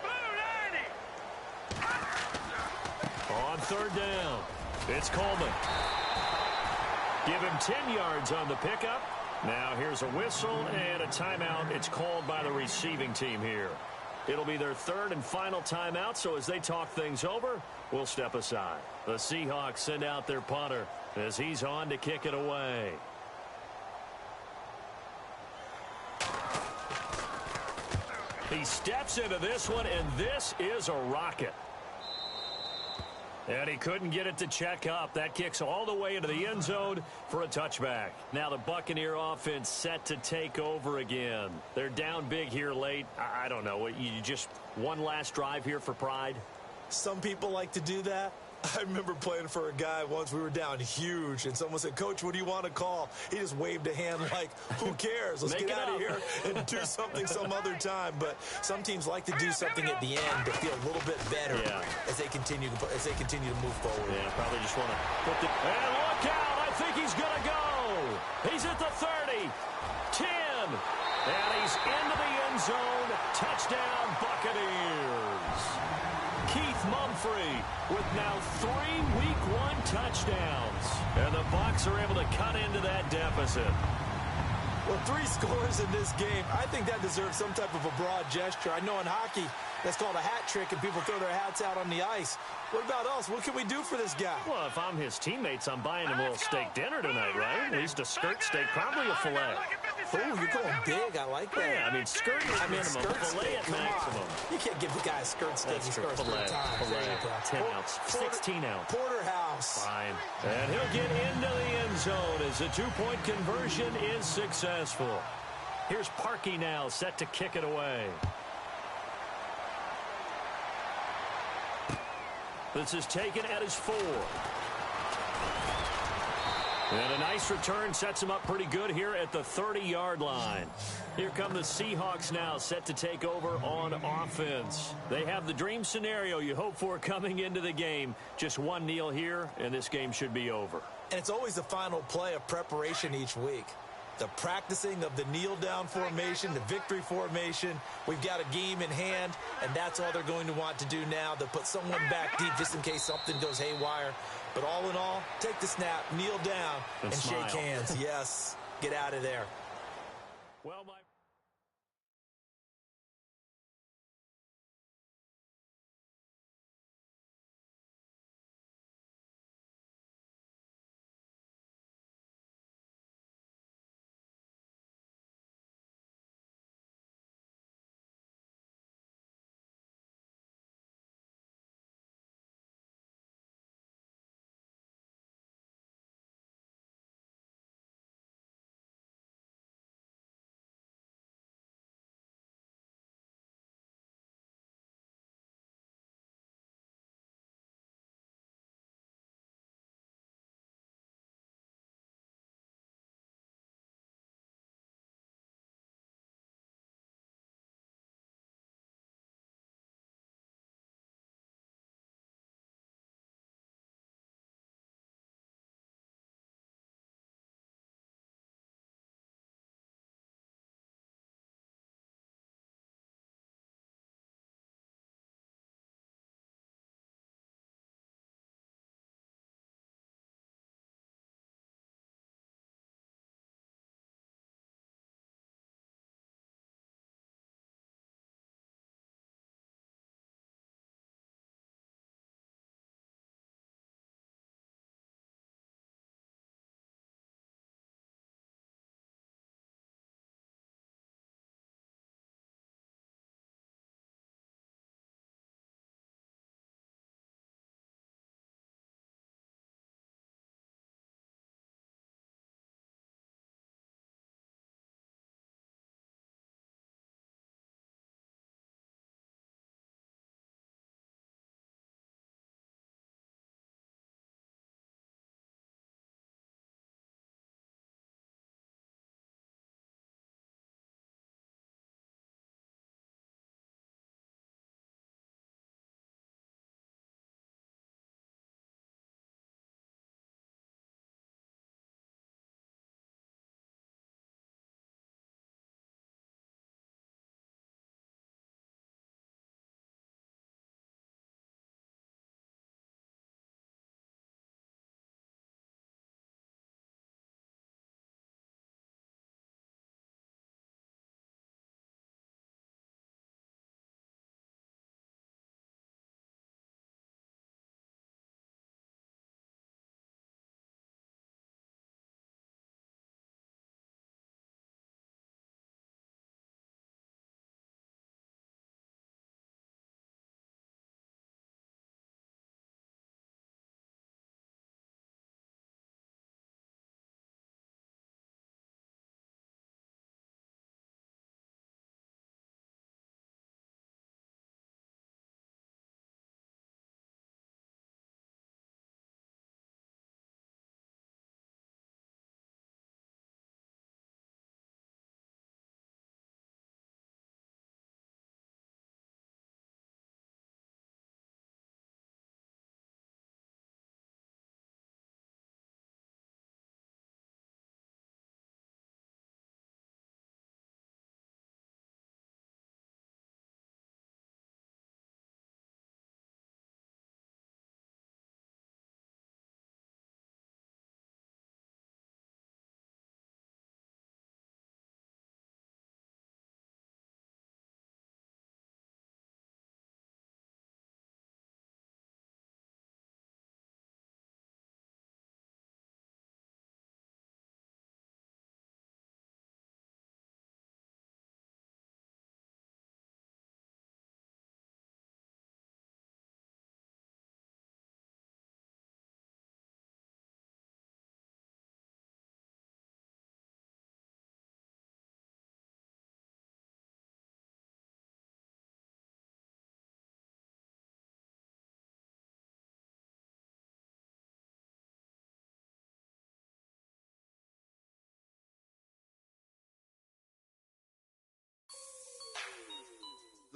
Blue 90. On 3rd down, it's Coleman. Give him 10 yards on the pickup. Now here's a whistle and a timeout. It's called by the receiving team here. It'll be their 3rd and final timeout, so as they talk things over, we'll step aside. The Seahawks send out their punter as he's on to kick it away. He steps into this one, and this is a rocket. And he couldn't get it to check up. That kicks all the way into the end zone for a touchback. Now the Buccaneer offense set to take over again. They're down big here late. I don't know. You just one last drive here for pride? Some people like to do that. I remember playing for a guy once. We were down huge, and someone said, "Coach, what do you want to call?" He just waved a hand like, who cares? Let's get out of here and do something some other time. But some teams like to do something at the end to feel a little bit better as they continue to move forward. Yeah, probably just want to put the... And look out! I think he's going to go! He's at the 30, 10, and he's into the end zone. Touchdown, Buccaneers! Keith Mumphrey with now 3 Week 1 touchdowns. And the Bucs are able to cut into that deficit. Well, 3 scores in this game. I think that deserves some type of a broad gesture. I know in hockey, that's called a hat trick, and people throw their hats out on the ice. What about us? What can we do for this guy? Well, if I'm his teammates, I'm buying him a little steak dinner tonight, right? At least a skirt steak, probably a filet. Oh, you're going big. I like that. Yeah, I mean, skirt at minimum, filet at maximum. You can't give the guy a skirt steak. He scores 3 times. Filet, 10 ounce, 16 ounce. Porterhouse. Fine. And he'll get into the end zone as the 2-point conversion is successful. Here's Parkey now, set to kick it away. This is taken at his 4. And a nice return sets him up pretty good here at the 30-yard line. Here come the Seahawks now, set to take over on offense. They have the dream scenario you hope for coming into the game. Just one kneel here, and this game should be over. And it's always the final play of preparation each week. The practicing of the kneel-down formation, the victory formation. We've got a game in hand, and that's all they're going to want to do now. They'll put someone back deep just in case something goes haywire. But all in all, take the snap, kneel down, and shake hands. Yes, get out of there. Well, my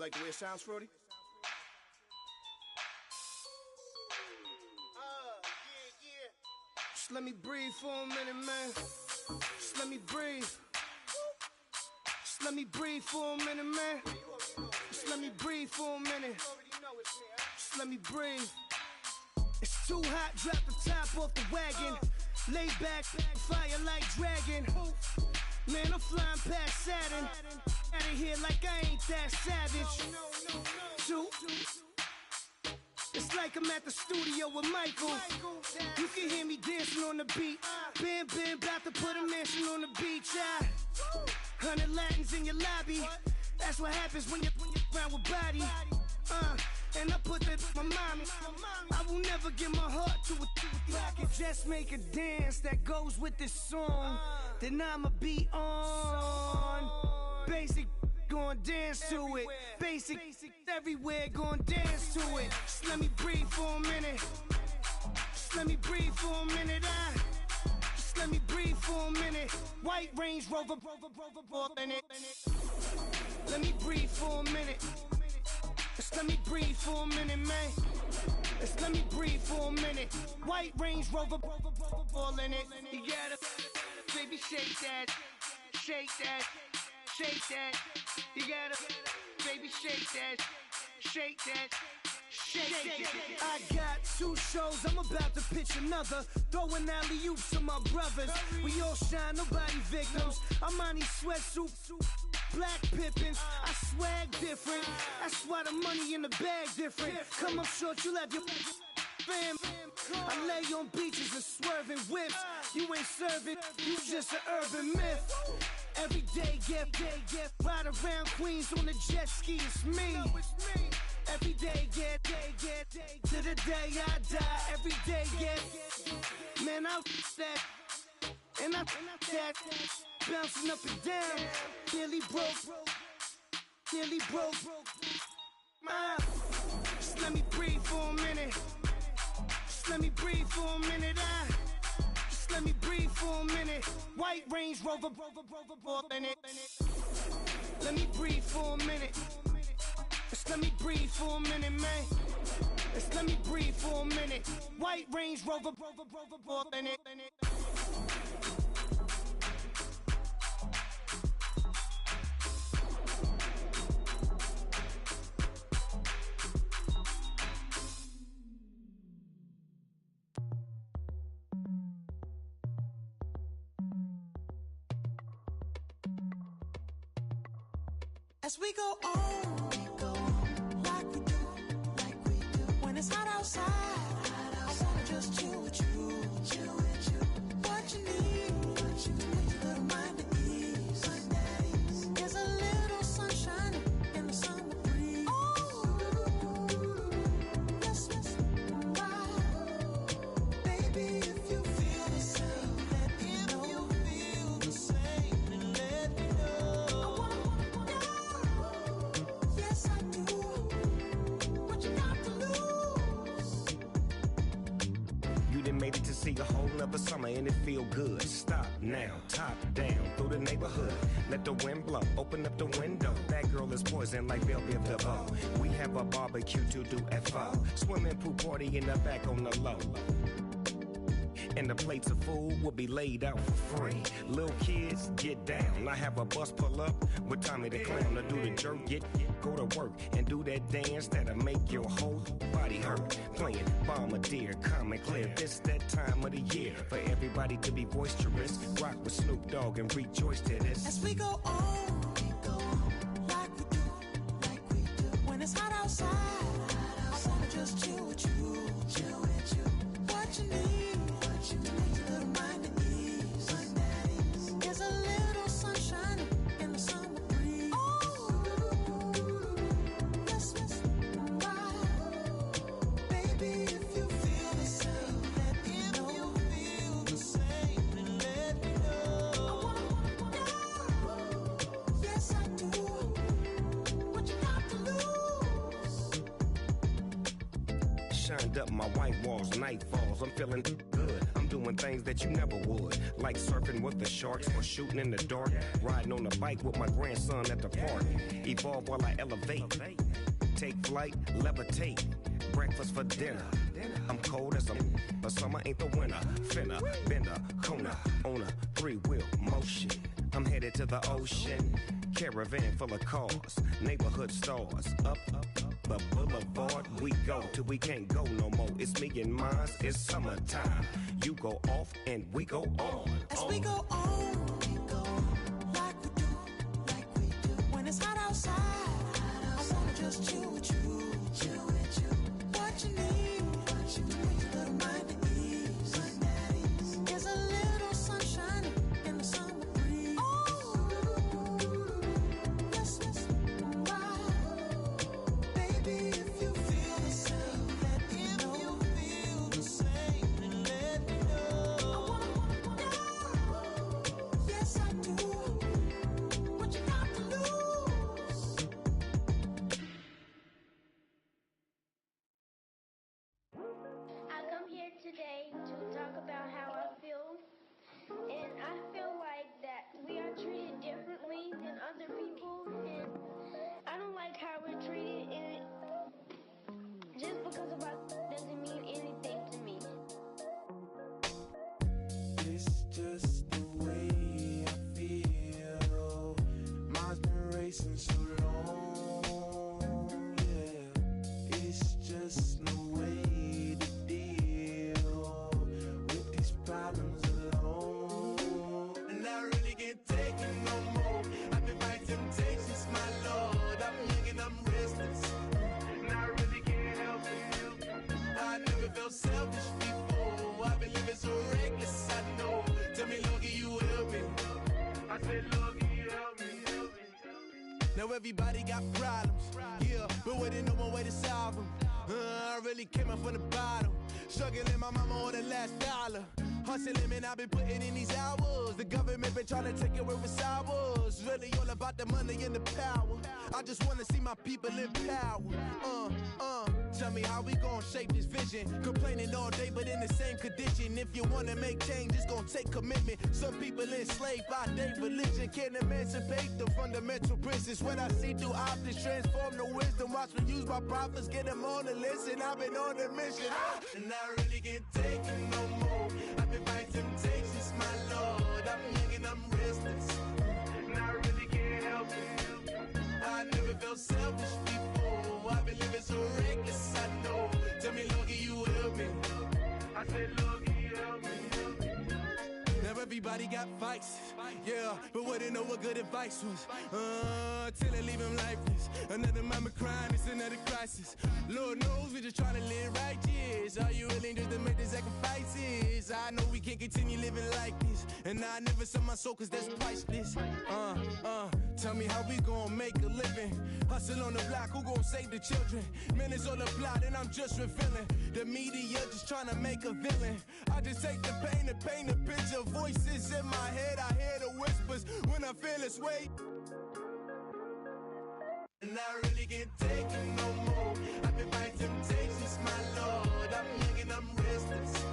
like the way it sounds, Frody? Just let me breathe for a minute, man. Just let me breathe. Just let me breathe for a minute, man. Just let me breathe for a minute. Just let me breathe. It's too hot, drop the top off the wagon. Lay back, fire like dragon. Man, I'm flying past Saturn. Out of here like I ain't that savage. Two. It's like I'm at the studio with Michael. You can hear me dancing on the beat. Bam, bam, about to put a mansion on the beach. 100 Latins in your lobby. That's what happens when you're around with body. And I put that in my mommy. I will never give my heart to a I can just make a dance that goes with this song. Then I'ma be on. Basic, gon' dance to it. Basic, everywhere, gon' dance to it. Just let me breathe for a minute. Just let me breathe for a minute. Just let me breathe for a minute. White Range Rover, in it. Let me breathe for a minute. Just let me breathe for a minute, man. Just let me breathe for a minute. White Range Rover, all in it. You gotta, baby, shake that, shake that, shake that. You gotta, baby, shake that, shake that. I got 2 shows, I'm about to pitch another. Throwing alley-oops to my brothers. We all shine, nobody victims. I'm on these sweatsuits, black Pippins. I swag different. That's why the money in the bag different. Come up short, you'll have your fam. I lay on beaches and swerving whips. You ain't serving, you just an urban myth. Every day, get ride around Queens on the jet ski, it's me. Every day, get to the day I die. Every day, get man, I that and I that bouncing up and down. Nearly broke. Just let me breathe for a minute. Just let me breathe for a minute. Just let me breathe for a minute. White Range Rover, in it. Let me breathe for a minute. Just let me breathe for a minute, man. Just let me breathe for a minute. White Range Rover, in it. As we go on, like we do. When it's hot outside, I wanna just chill with you. What you need, to make your little mind at ease. There's a little sunshine in the summer breeze. Yes, right. Baby, if you feel the same, let me know. If you feel the same, then let me know. I wanna know. Yes, I do. What you got to lose? You done made it to see a whole nother summer and it feel good. Stop now, top down through the neighborhood. Let the wind blow, open up the window. That girl is poison like Velvet DeVoe. We have a barbecue to do at 4. Swimming pool party in the back on the low. And the plates of food will be laid out for free. Little kids, get down. I have a bus pull up with Tommy the Clown to do the jerk, go to work and do that dance that'll make your whole body hurt. Playing Bombardier, calm and clear. This that time of the year for everybody to be boisterous. Rock with Snoop Dogg and rejoice to this. As we go on, like we do. When it's hot outside, I wanna just chill with you. What you need, to make your little mind at ease. There's a little sunshine in the summer breeze. Yes, right. Baby, if you feel the same, let me know. If you feel the same, then let me know. I wanna know. Yes, I do. What you got to lose? Shined up my white walls, night falls. I'm feeling good. I'm doing things that you never would, like surfing with the sharks or shooting in the dark, riding on a bike with my grandson at the park. Evolve while I elevate, take flight, levitate, breakfast for dinner. I'm cold as a summer ain't the winter. Finna, bender, Kona, on a three-wheel motion. I'm headed to the ocean, caravan full of cars, neighborhood stars. Up the boulevard we go till we can't go no more. It's me and mine, it's summertime. You go off and we go on. As we go on, we go like we do. When it's hot outside, I wanna just chill with you. What you need, a little mind at ease. There's a little sunshine in the summer breeze. Yes, baby, if you feel the same, let me know. Then let me know. I wanna know. Yes, I do. What you got to lose? I come here today to talk about how I feel, and I feel like that we are treated differently than other people, and I don't like how we're treated, and just because of us doesn't mean anything to me. It's just the way I feel. Mine's been racing so long, yeah. It's just no way to deal with these problems alone. And I really can't take it no more. I've been fighting temptations, my Lord. I'm young and I'm restless, and I really can't help it. I never felt selfish before. I've been living so reckless, I know. Tell me, Lord, can you help me? I said, Lord, can you help me? Now everybody got problems, yeah, but waiting no more way to solve them. I really came up from the bottom, struggling my mama on the last dollar. Hustling, man, I've been putting in these hours. The government been trying to take away what's ours. Really all about the money and the power. I just wanna see my people in power. Tell me how we gon' shape this vision. Complaining all day, but in the same condition. If you wanna make change, it's gon' take commitment. Some people enslaved by their religion can't emancipate the fundamental principles. What I see through optics transform the wisdom. Watch me use my prophets, get them on the list, and I've been on a mission. And I really can't take it no more. I've been fighting temptations, my Lord. I'm young and I'm restless, and I really can't help it. I never felt selfish before. I've been living so reckless, I know. Tell me, Lord, can you help me? I said, Lord, can you help me? Now everybody got fights, yeah, but wouldn't know what good advice was. Till they leave him lifeless. Another mama crying, it's another crisis. Lord knows we just trying to live right, yes. Are you willing just to make the sacrifices? I know we can't continue living like this, and I never sell my soul cause that's priceless. Tell me how we gon' make a living. Hustle on the block, who gon' save the children? Man, it's all a plot and I'm just revealing. The media just trying to make a villain. I just take the pain and paint a picture. Voices in my head, I hear the whispers when I feel this way. And I really can't take it no more. I've been fighting temptations, my Lord. I'm young and I'm restless,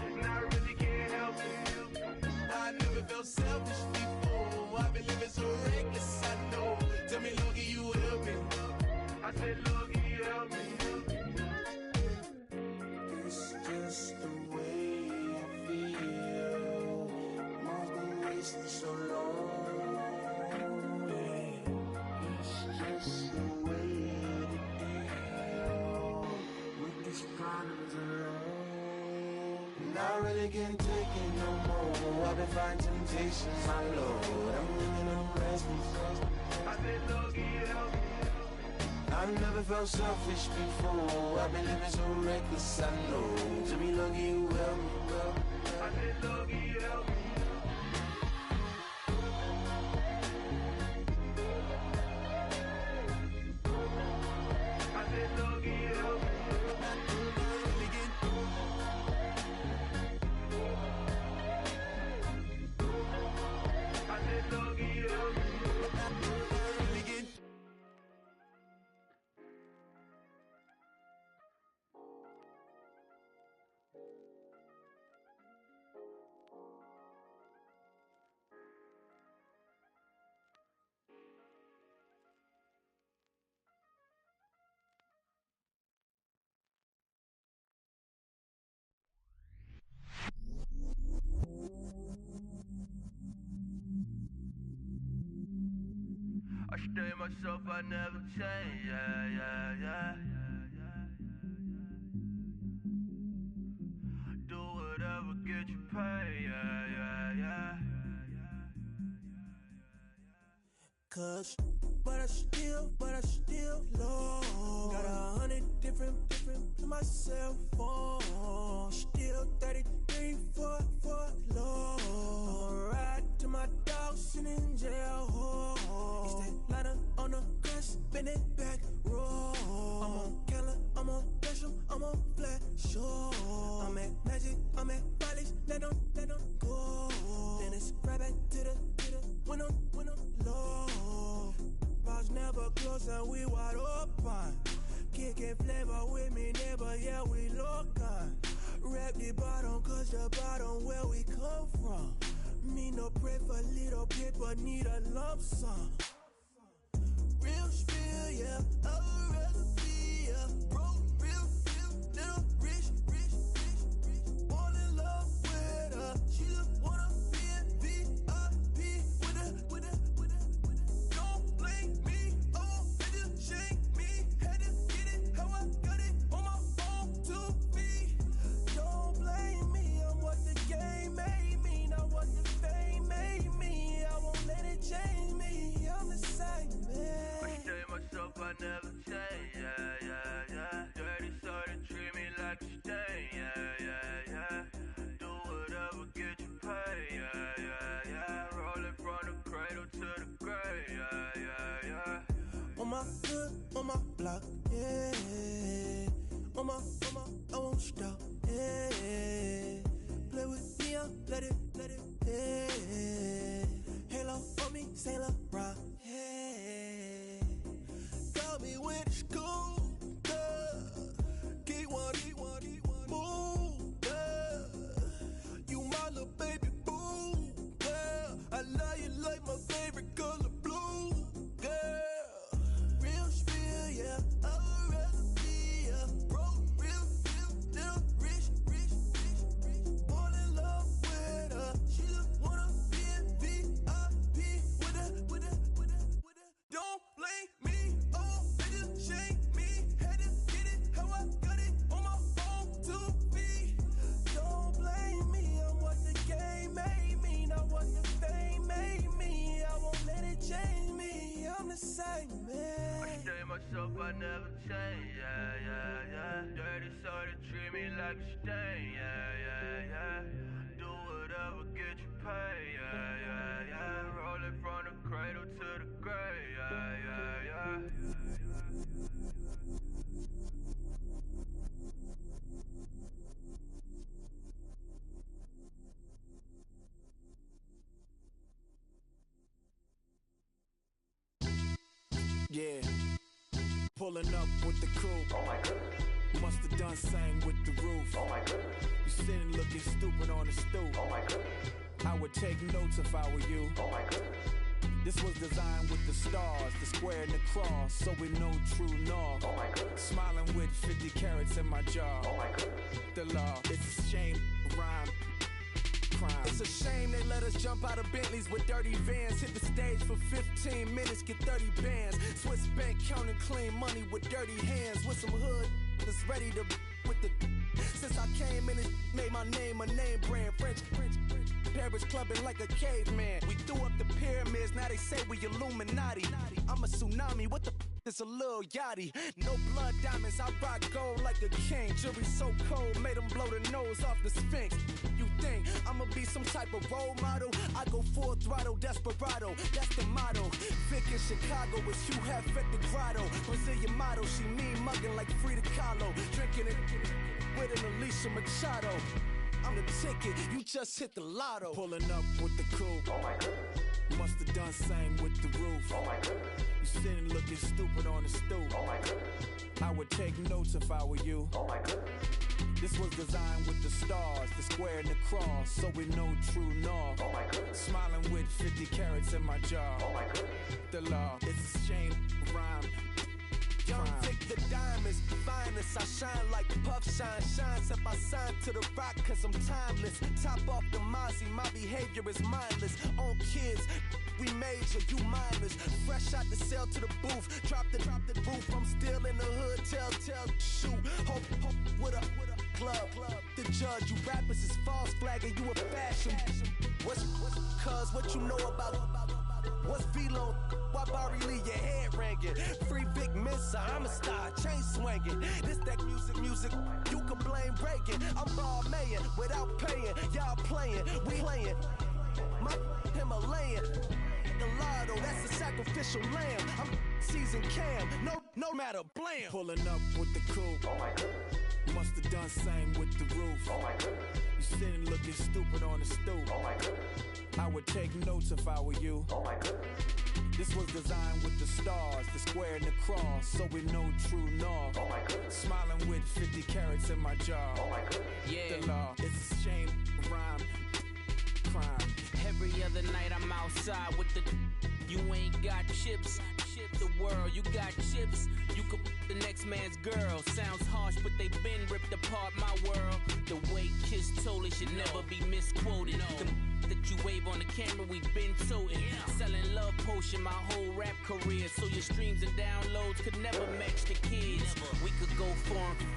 and I really can't help it. I never felt selfish before. I've been living so reckless, I know. Tell me, Lord, can you help me? I said, Lord, can you help me? It's just the way I feel. Mine's been racing so long. Just the way to deal with these problems alone. And I really can't take it no more. I've been fighting temptations, my Lord. I'm living on restless. I said, Lord, can you help me? I've never felt selfish before. I've been living so reckless, I know. To me, Lord, can you help me? I said, Lord, can you help me? I stay myself, I never change, yeah. Do whatever, get you paid, yeah. Cause, but I still low. Got 100 different to my cell phone. Still 33 for low. I'ma ride to my dog sitting in jail. It's that liner on the grass, spin it back, roll. I'm on Keller, I'm on Bishop, I'm on Flat Shore. I'm at Magic, I'm at Follies, let them go. Then it's right back to the when I'm low. Bars never close and we wide open. Kicking flavor with me, neighbor, yeah, we local. Rap the bottom, cause the bottom where we come from. Me no pray for little paper, need a lump sum. Real spill, yeah, I'd rather be a broke, real, little rich. Fall in love with her, she just wanna be a VIP with her. Don't blame me, oh, they just shame me. Had to get it, how I got it on my phone to me. Don't blame me, I'm what the game made me, not what the fame made me. I won't let it change me, I'm the same man. I stay myself, I never change, yeah. Dirty sort of treat me like a stain, yeah. Do whatever, get you paid, yeah. Rolling from the cradle to the grave, yeah. On my hood, on my block, yeah. On my, I won't stop, yeah. Play with me, let it, yeah. Halo on me, Saint Laurent, yeah. Got me with the school, Keep one, move, you my little baby boo, girl. I love you like my favorite color blue, girl. Real spill, yeah, I'd rather be a broke, real, little rich. Fall in love with her, she just wanna be a VIP with her. Don't blame me, oh, they just shame me. Had to get it, how I got it on my phone to me. Don't blame me, I'm what the game made me, not what the fame made me. I won't let it change me, I'm the same I man. stay myself, I never change, yeah. Dirty sort of treat me like a stain, yeah. Do whatever, get you paid, yeah. Rolling from the cradle to the grave, yeah. Yeah, pulling up with the coupe. Oh my goodness. Must have done same with the roof. Oh my goodness. You sitting looking stupid on the stoop. Oh my goodness. I would take notes if I were you. Oh my goodness. This was designed with the stars, the square and the cross, so we know true north. Oh my goodness. Smiling with 50 carats in my jaw. Oh my goodness. The law, it's a shame, rhyme. Crime. It's a shame they let us jump out of Bentleys with dirty vans. Hit the stage for 15 minutes, get 30 bands. Swiss bank counting clean money with dirty hands. With some hood that's ready to with the. Since I came in and made my name a name brand. French. Paris clubbing like a caveman. We threw up the pyramids, now they say we Illuminati. I'm a tsunami, what the is a little yachty. No blood diamonds, I rock gold like a king. Jury so cold, made them blow the nose off the Sphinx. You think I'ma be some type of role model? I go full throttle, desperado, that's the motto. Vic in Chicago, it's you have at the grotto. Brazilian model, she mean mugging like Frida Kahlo. Drinking it with an Alicia Machado. I'm the ticket, you just hit the lotto. Pulling up with the coupe. Oh my goodness. Must have done same with the roof. Oh my goodness. You sitting looking stupid on the stoop. Oh my goodness. I would take notes if I were you. Oh my goodness. This was designed with the stars, the square and the cross, so we know true north. Oh my goodness. Smiling with 50 carats in my jaw. Oh my goodness. The law, it's a shame, rhyme. Young Vic, the diamonds, finest. I shine like Puff shine. Shines if I sign to the rock, cause I'm timeless. Top off the Mozzie, my behavior is mindless. On kids, we major, you minors. Fresh out the cell to the booth, drop the roof. I'm still in the hood, tell, shoot. Hope with a glove. The judge, you rappers is false flagging, you a fashion. What's cuz, what you know about? What's Velo? Why Barry leave your head ringing? Free Big Missa, I'm a star, chain swinging. This that music, you can blame Reagan. I'm ball mayin' without paying. Y'all playing, we playing. My Himalayan. Gallardo, that's a sacrificial lamb. I'm seasoned cam, no matter, blam. Pulling up with the coupe. Oh my goodness. Must have done same with the roof. Oh my goodness. You sitting looking stupid on the stoop. Oh my goodness. I would take notes if I were you. Oh my goodness. This was designed with the stars, the square and the cross, so we know true north. Oh my goodness. Smiling with 50 carats in my jaw. Oh my goodness. Yeah. The law, it's a shame, rhyme, crime. Every other night I'm outside with the. You ain't got chips. The world, you got chips. You could the next man's girl. Sounds harsh, but they been ripped apart my world. The way Kiss told it should never be misquoted. The that you wave on the camera, we been toting. Selling love potion my whole rap career. So your streams and downloads could never match the kids. We could go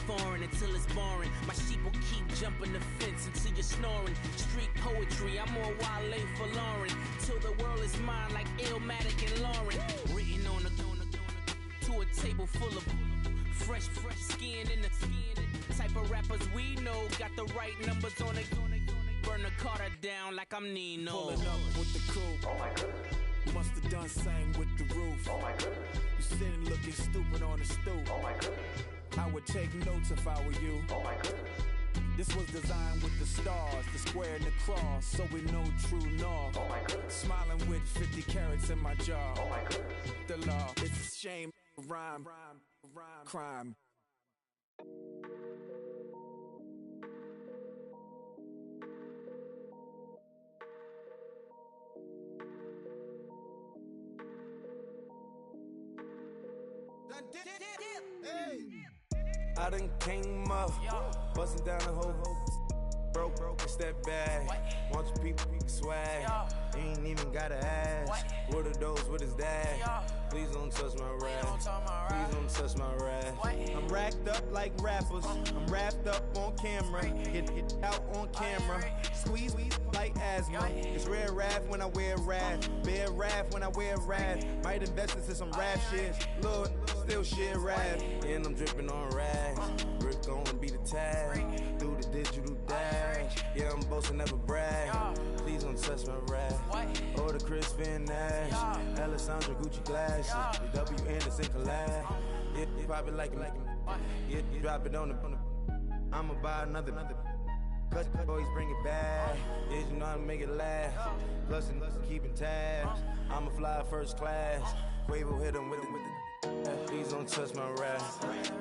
foreign until it's boring. My sheep will keep jumping the fence until you're snoring. Street poetry, I'm more Wale for Lauren. Till the world is mine like Illmatic and Lauren. Written on to a table full of fresh skin in the type of rappers we know. Got the right numbers on it. Burn the Carter down like I'm Nino. Pulling up with the coupe. Oh my goodness. Must have done same with the roof. Oh my goodness. You sitting looking stupid on the stoop. Oh my goodness. I would take notes if I were you. Oh my goodness. This was designed with the stars, the square and the cross, so we know true north. Oh my goodness. Smiling with 50 carats in my jaw. Oh my goodness. The law, it's a shame, rhyme, crime. I done came up, bustin' down the whole broke, step back. Want your people swag, you ain't even gotta ask. What are those, what is that? Please don't touch my rap, please don't touch my rap. I'm racked up like rappers, I'm wrapped up on camera. Get out on camera, squeeze like asthma. It's rare wrath when I wear wrath, bare wrath when I wear wrath. Might invest into some rap shit, Lord, still shit rap. And I'm dripping on rags, Rick gon' be the tag. Do the digital dash, yeah, I'm boasting, never brag. Please don't touch my rap, or the Chris Finn Nash, Alessandra Gucci glasses, the W Anderson collab. Yeah, you pop it like it, yeah, you drop it on the. I'ma buy another. Cut boys bring it back. Yeah, you know how to make it last. Plus and keeping tabs. I'ma fly first class. Quavo hit him with it. Please don't touch my rap.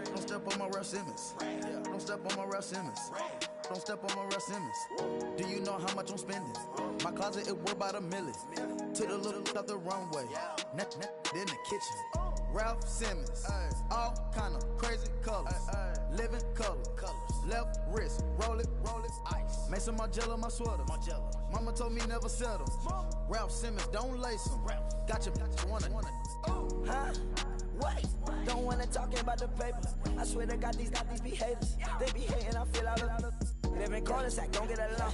Don't step on my Ralph Simmons. Don't step on my Ralph Simmons. Don't step on my Ralph Simmons. Do you know how much I'm spending? My closet, it worth about $1 million. To the little of the runway. Neck in the kitchen. Ralph Simmons. All kind of crazy colors. Living color. Left wrist. Roll it. Ice. Mason Margiela, my sweater. Mama told me never settle. Ralph Simmons, don't lace him. Got your wanna. Huh? What? Don't wanna talk about the paper. I swear to God, these be haters. They be hating, I feel out of live in cul-de-sac, don't get along.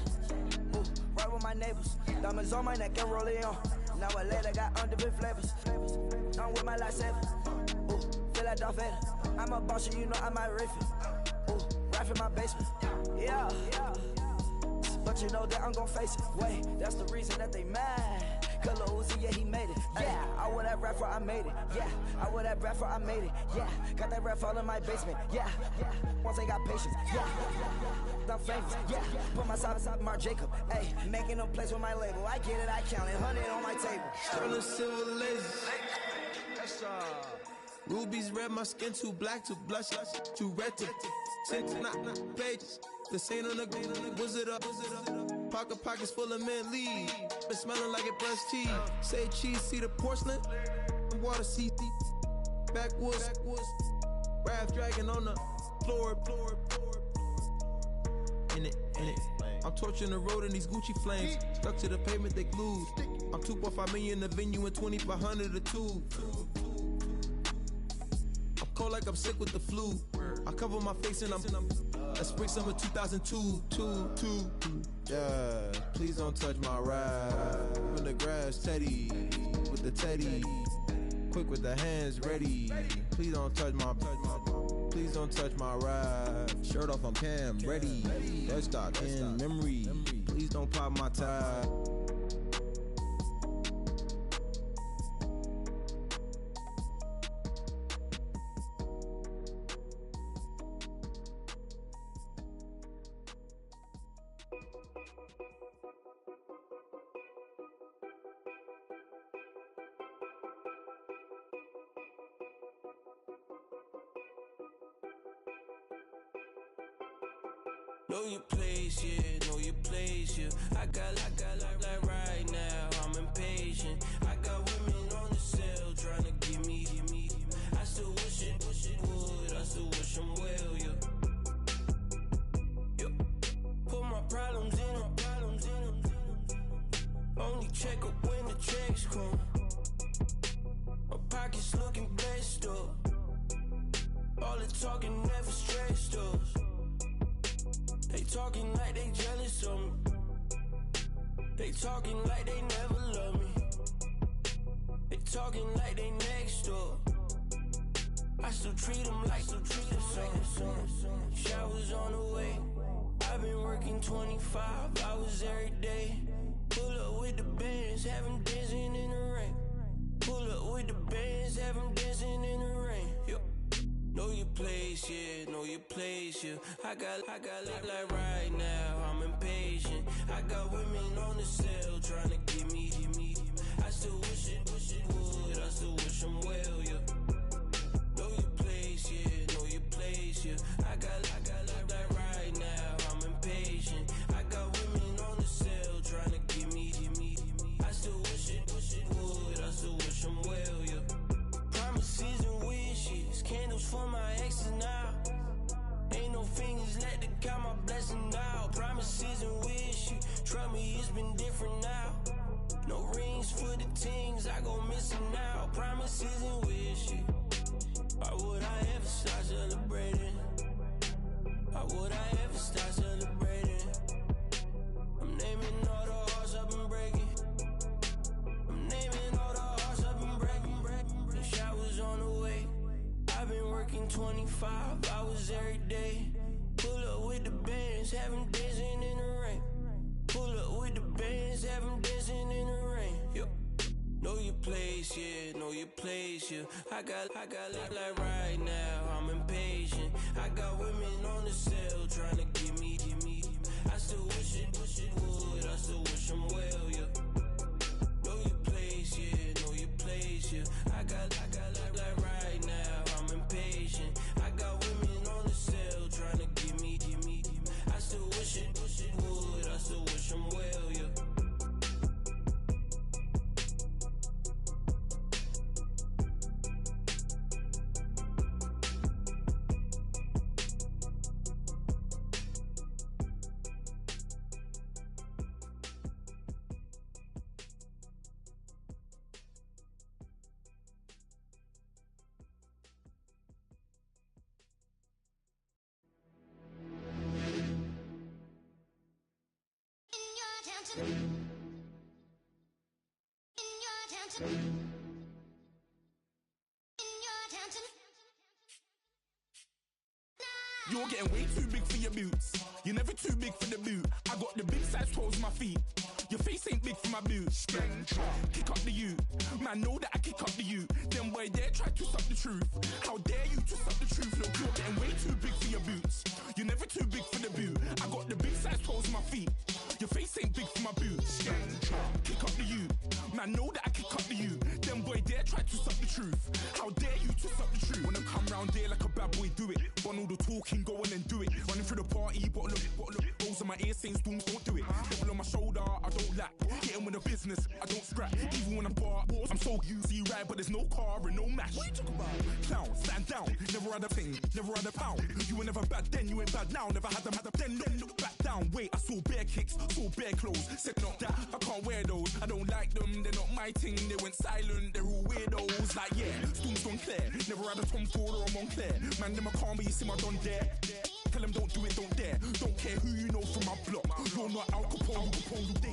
Ooh, right with my neighbors. Diamonds on my neck and roll it on. Now I later got underbid flavors. I'm with my lifesaver. Ooh, feel like Darth Vader. I'm a boss, you know I might riff it. Ooh, rap in my basement. Yeah. But you know that I'm gon' face it. Wait, that's the reason that they mad. Color Uzi, yeah, he made it. Yeah, I wear that rap for I made it. Yeah, I wear that rap for I made it. Yeah, got that rap all in my basement. Yeah, once I got patience. Yeah, I'm famous. Yeah, put my side beside Mark Jacob. Hey, making them plays with my label. I get it, I count it. 100 on my table. Sterling silver lasers. Rubies red, my skin too black to blush, too red to six, not pages. This ain't on the wizard up. Pockets full of mint leaves. Been smelling like it brushed teeth. Say cheese, see the porcelain. Water, see backwoods. Wrath dragging on the floor. In it. I'm torching the road in these Gucci flames. Stuck to the pavement, they glued. I'm 2.5 million the venue and 2,500 a tube. I'm cold like I'm sick with the flu. I cover my face and I'm spring summer 2002. Yeah, please don't touch my ride. From the grass, Teddy, with the Teddy. Quick with the hands ready. Please don't touch my ride. Shirt off, I'm Cam, ready. Dead stock in memory. Please don't pop my tie. Know your place, yeah, know your place, yeah. I got like right now, I'm impatient. I got women on the cell trying to give me. I still wish it would, I still wish them well, yeah. Put my problems in them. Only check up when the checks come. My pockets looking blessed up. All the talking never stressed us. They talking like they jealous of me. They talking like they never love me. They talking like they next door. I still treat them like the son. Showers on the way. I've been working 25 hours every day. Pull up with the bands, have them dancing in the rain. Pull up with the bands, have them dancing in the rain. Yo. Know your place, yeah, know your place, yeah. I got like right now, I'm impatient. I got women on the cell trying to give me. I still wish it would, I still wish them well, yeah. Know your place, yeah, know your place, yeah. I got like right now, I'm impatient. I got women on the cell trying to give me. I still wish it would, I still wish them well, yeah. Promises and wishes, candles for my exes now. Ain't no fingers let to count my blessing now. Promises and wishes, trust me, it's been different now. No rings for the things I go missing now. Promises and wishes, why would I ever start celebrating? Why would I ever start celebrating? I'm naming all the hearts I've been breaking. I'm naming all the hearts I've been breaking. The showers on the way. I've been working 25 hours every day. Pull up with the bands, have them dancing in the rain. Pull up with the bands, have them dancing in the rain. Yo. Know your place, yeah, know your place, yeah. I got like right now, I'm impatient. I got women on the cell trying to give me. I still wish it would, I still wish them well, yeah. Know your place, yeah, know your place, yeah. I got like right now, I'm impatient. I got women on the cell trying to give me. I still wish it would, I still wish them well, yeah. You're getting way too big for your boots. You're never too big for the boot. I got the big size toes on my feet. Your face ain't big for my boots. Kick up the you. Man, know that I kick up the you. Them boy there try to stop the truth. How dare you to stop the truth? Look, you're getting way too big for your boots. You're never too big for the boot. I got the big size toes on my feet. Your face ain't big for my boots. Kick up the you. Man, know that I kick up the you. Them boy there try to stop the truth. How dare you to stop the truth? Wanna come round there like a bad boy, do it. Want all the talking, go on and do it. Running through the party, bottle up. Rolls on my ear saying storms, don't do it. Devil on my shoulder, I don't lack. Getting with the business, I don't scrap. Even when I'm bar, I'm so easy ride, but there's no car and no match. What you talking about? Clown, stand down. Never had a thing, never had a pound. You were never bad then, you ain't bad now. Never had them, then look back down. Wait, I saw bare kicks, saw bare clothes. Said not that, I can't wear those. I don't like them, they're not my thing. They went silent, they're all weirdos. Like yeah, Storm's gone clear. Never had a Tom Ford or a Montclair. Man, them I can't be, you see my done there. Tell them don't do it, don't dare. Don't care who you know from my block. You're not Al Capone,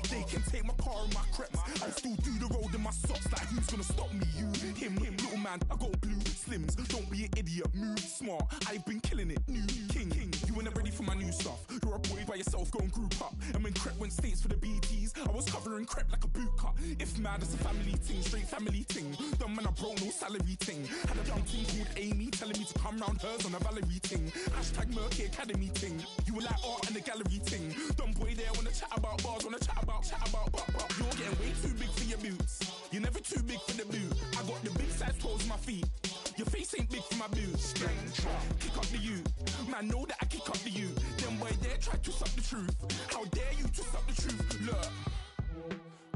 they can take my car and my creps. I still do the road in my socks. Like who's gonna stop me? You, him, little man. I got blue slims. Don't be an idiot, move smart. I've been killing it, new king. You were never ready for my new stuff. You're a boy by yourself, go and group up. And when Crep went states for the BTs, I was covering Crep like a boot cut. If mad, it's a family ting, straight family ting. Dumb man, I bro, no salary ting. Had a young ting called Amy telling me to come round hers on a Valerie ting. Hashtag Murky Academy ting. You were like art and the gallery ting. Dumb boy there wanna chat about bars, wanna chat about. You're getting way too big for your boots. You're never too big for the boot. I got the big size toes on my feet. Your face ain't big for my boots. Kick up the you. Man, know that I kick up the you. Them boy there try to suck the truth. How dare you to suck the truth? Look,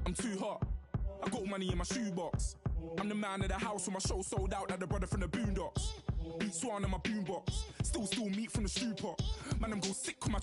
I'm too hot. I got money in my shoebox. I'm the man of the house when my show sold out like the brother from the Boondocks. Beat Swan on my boombox. Still meat from the stew pot. Man, I'm go sick with my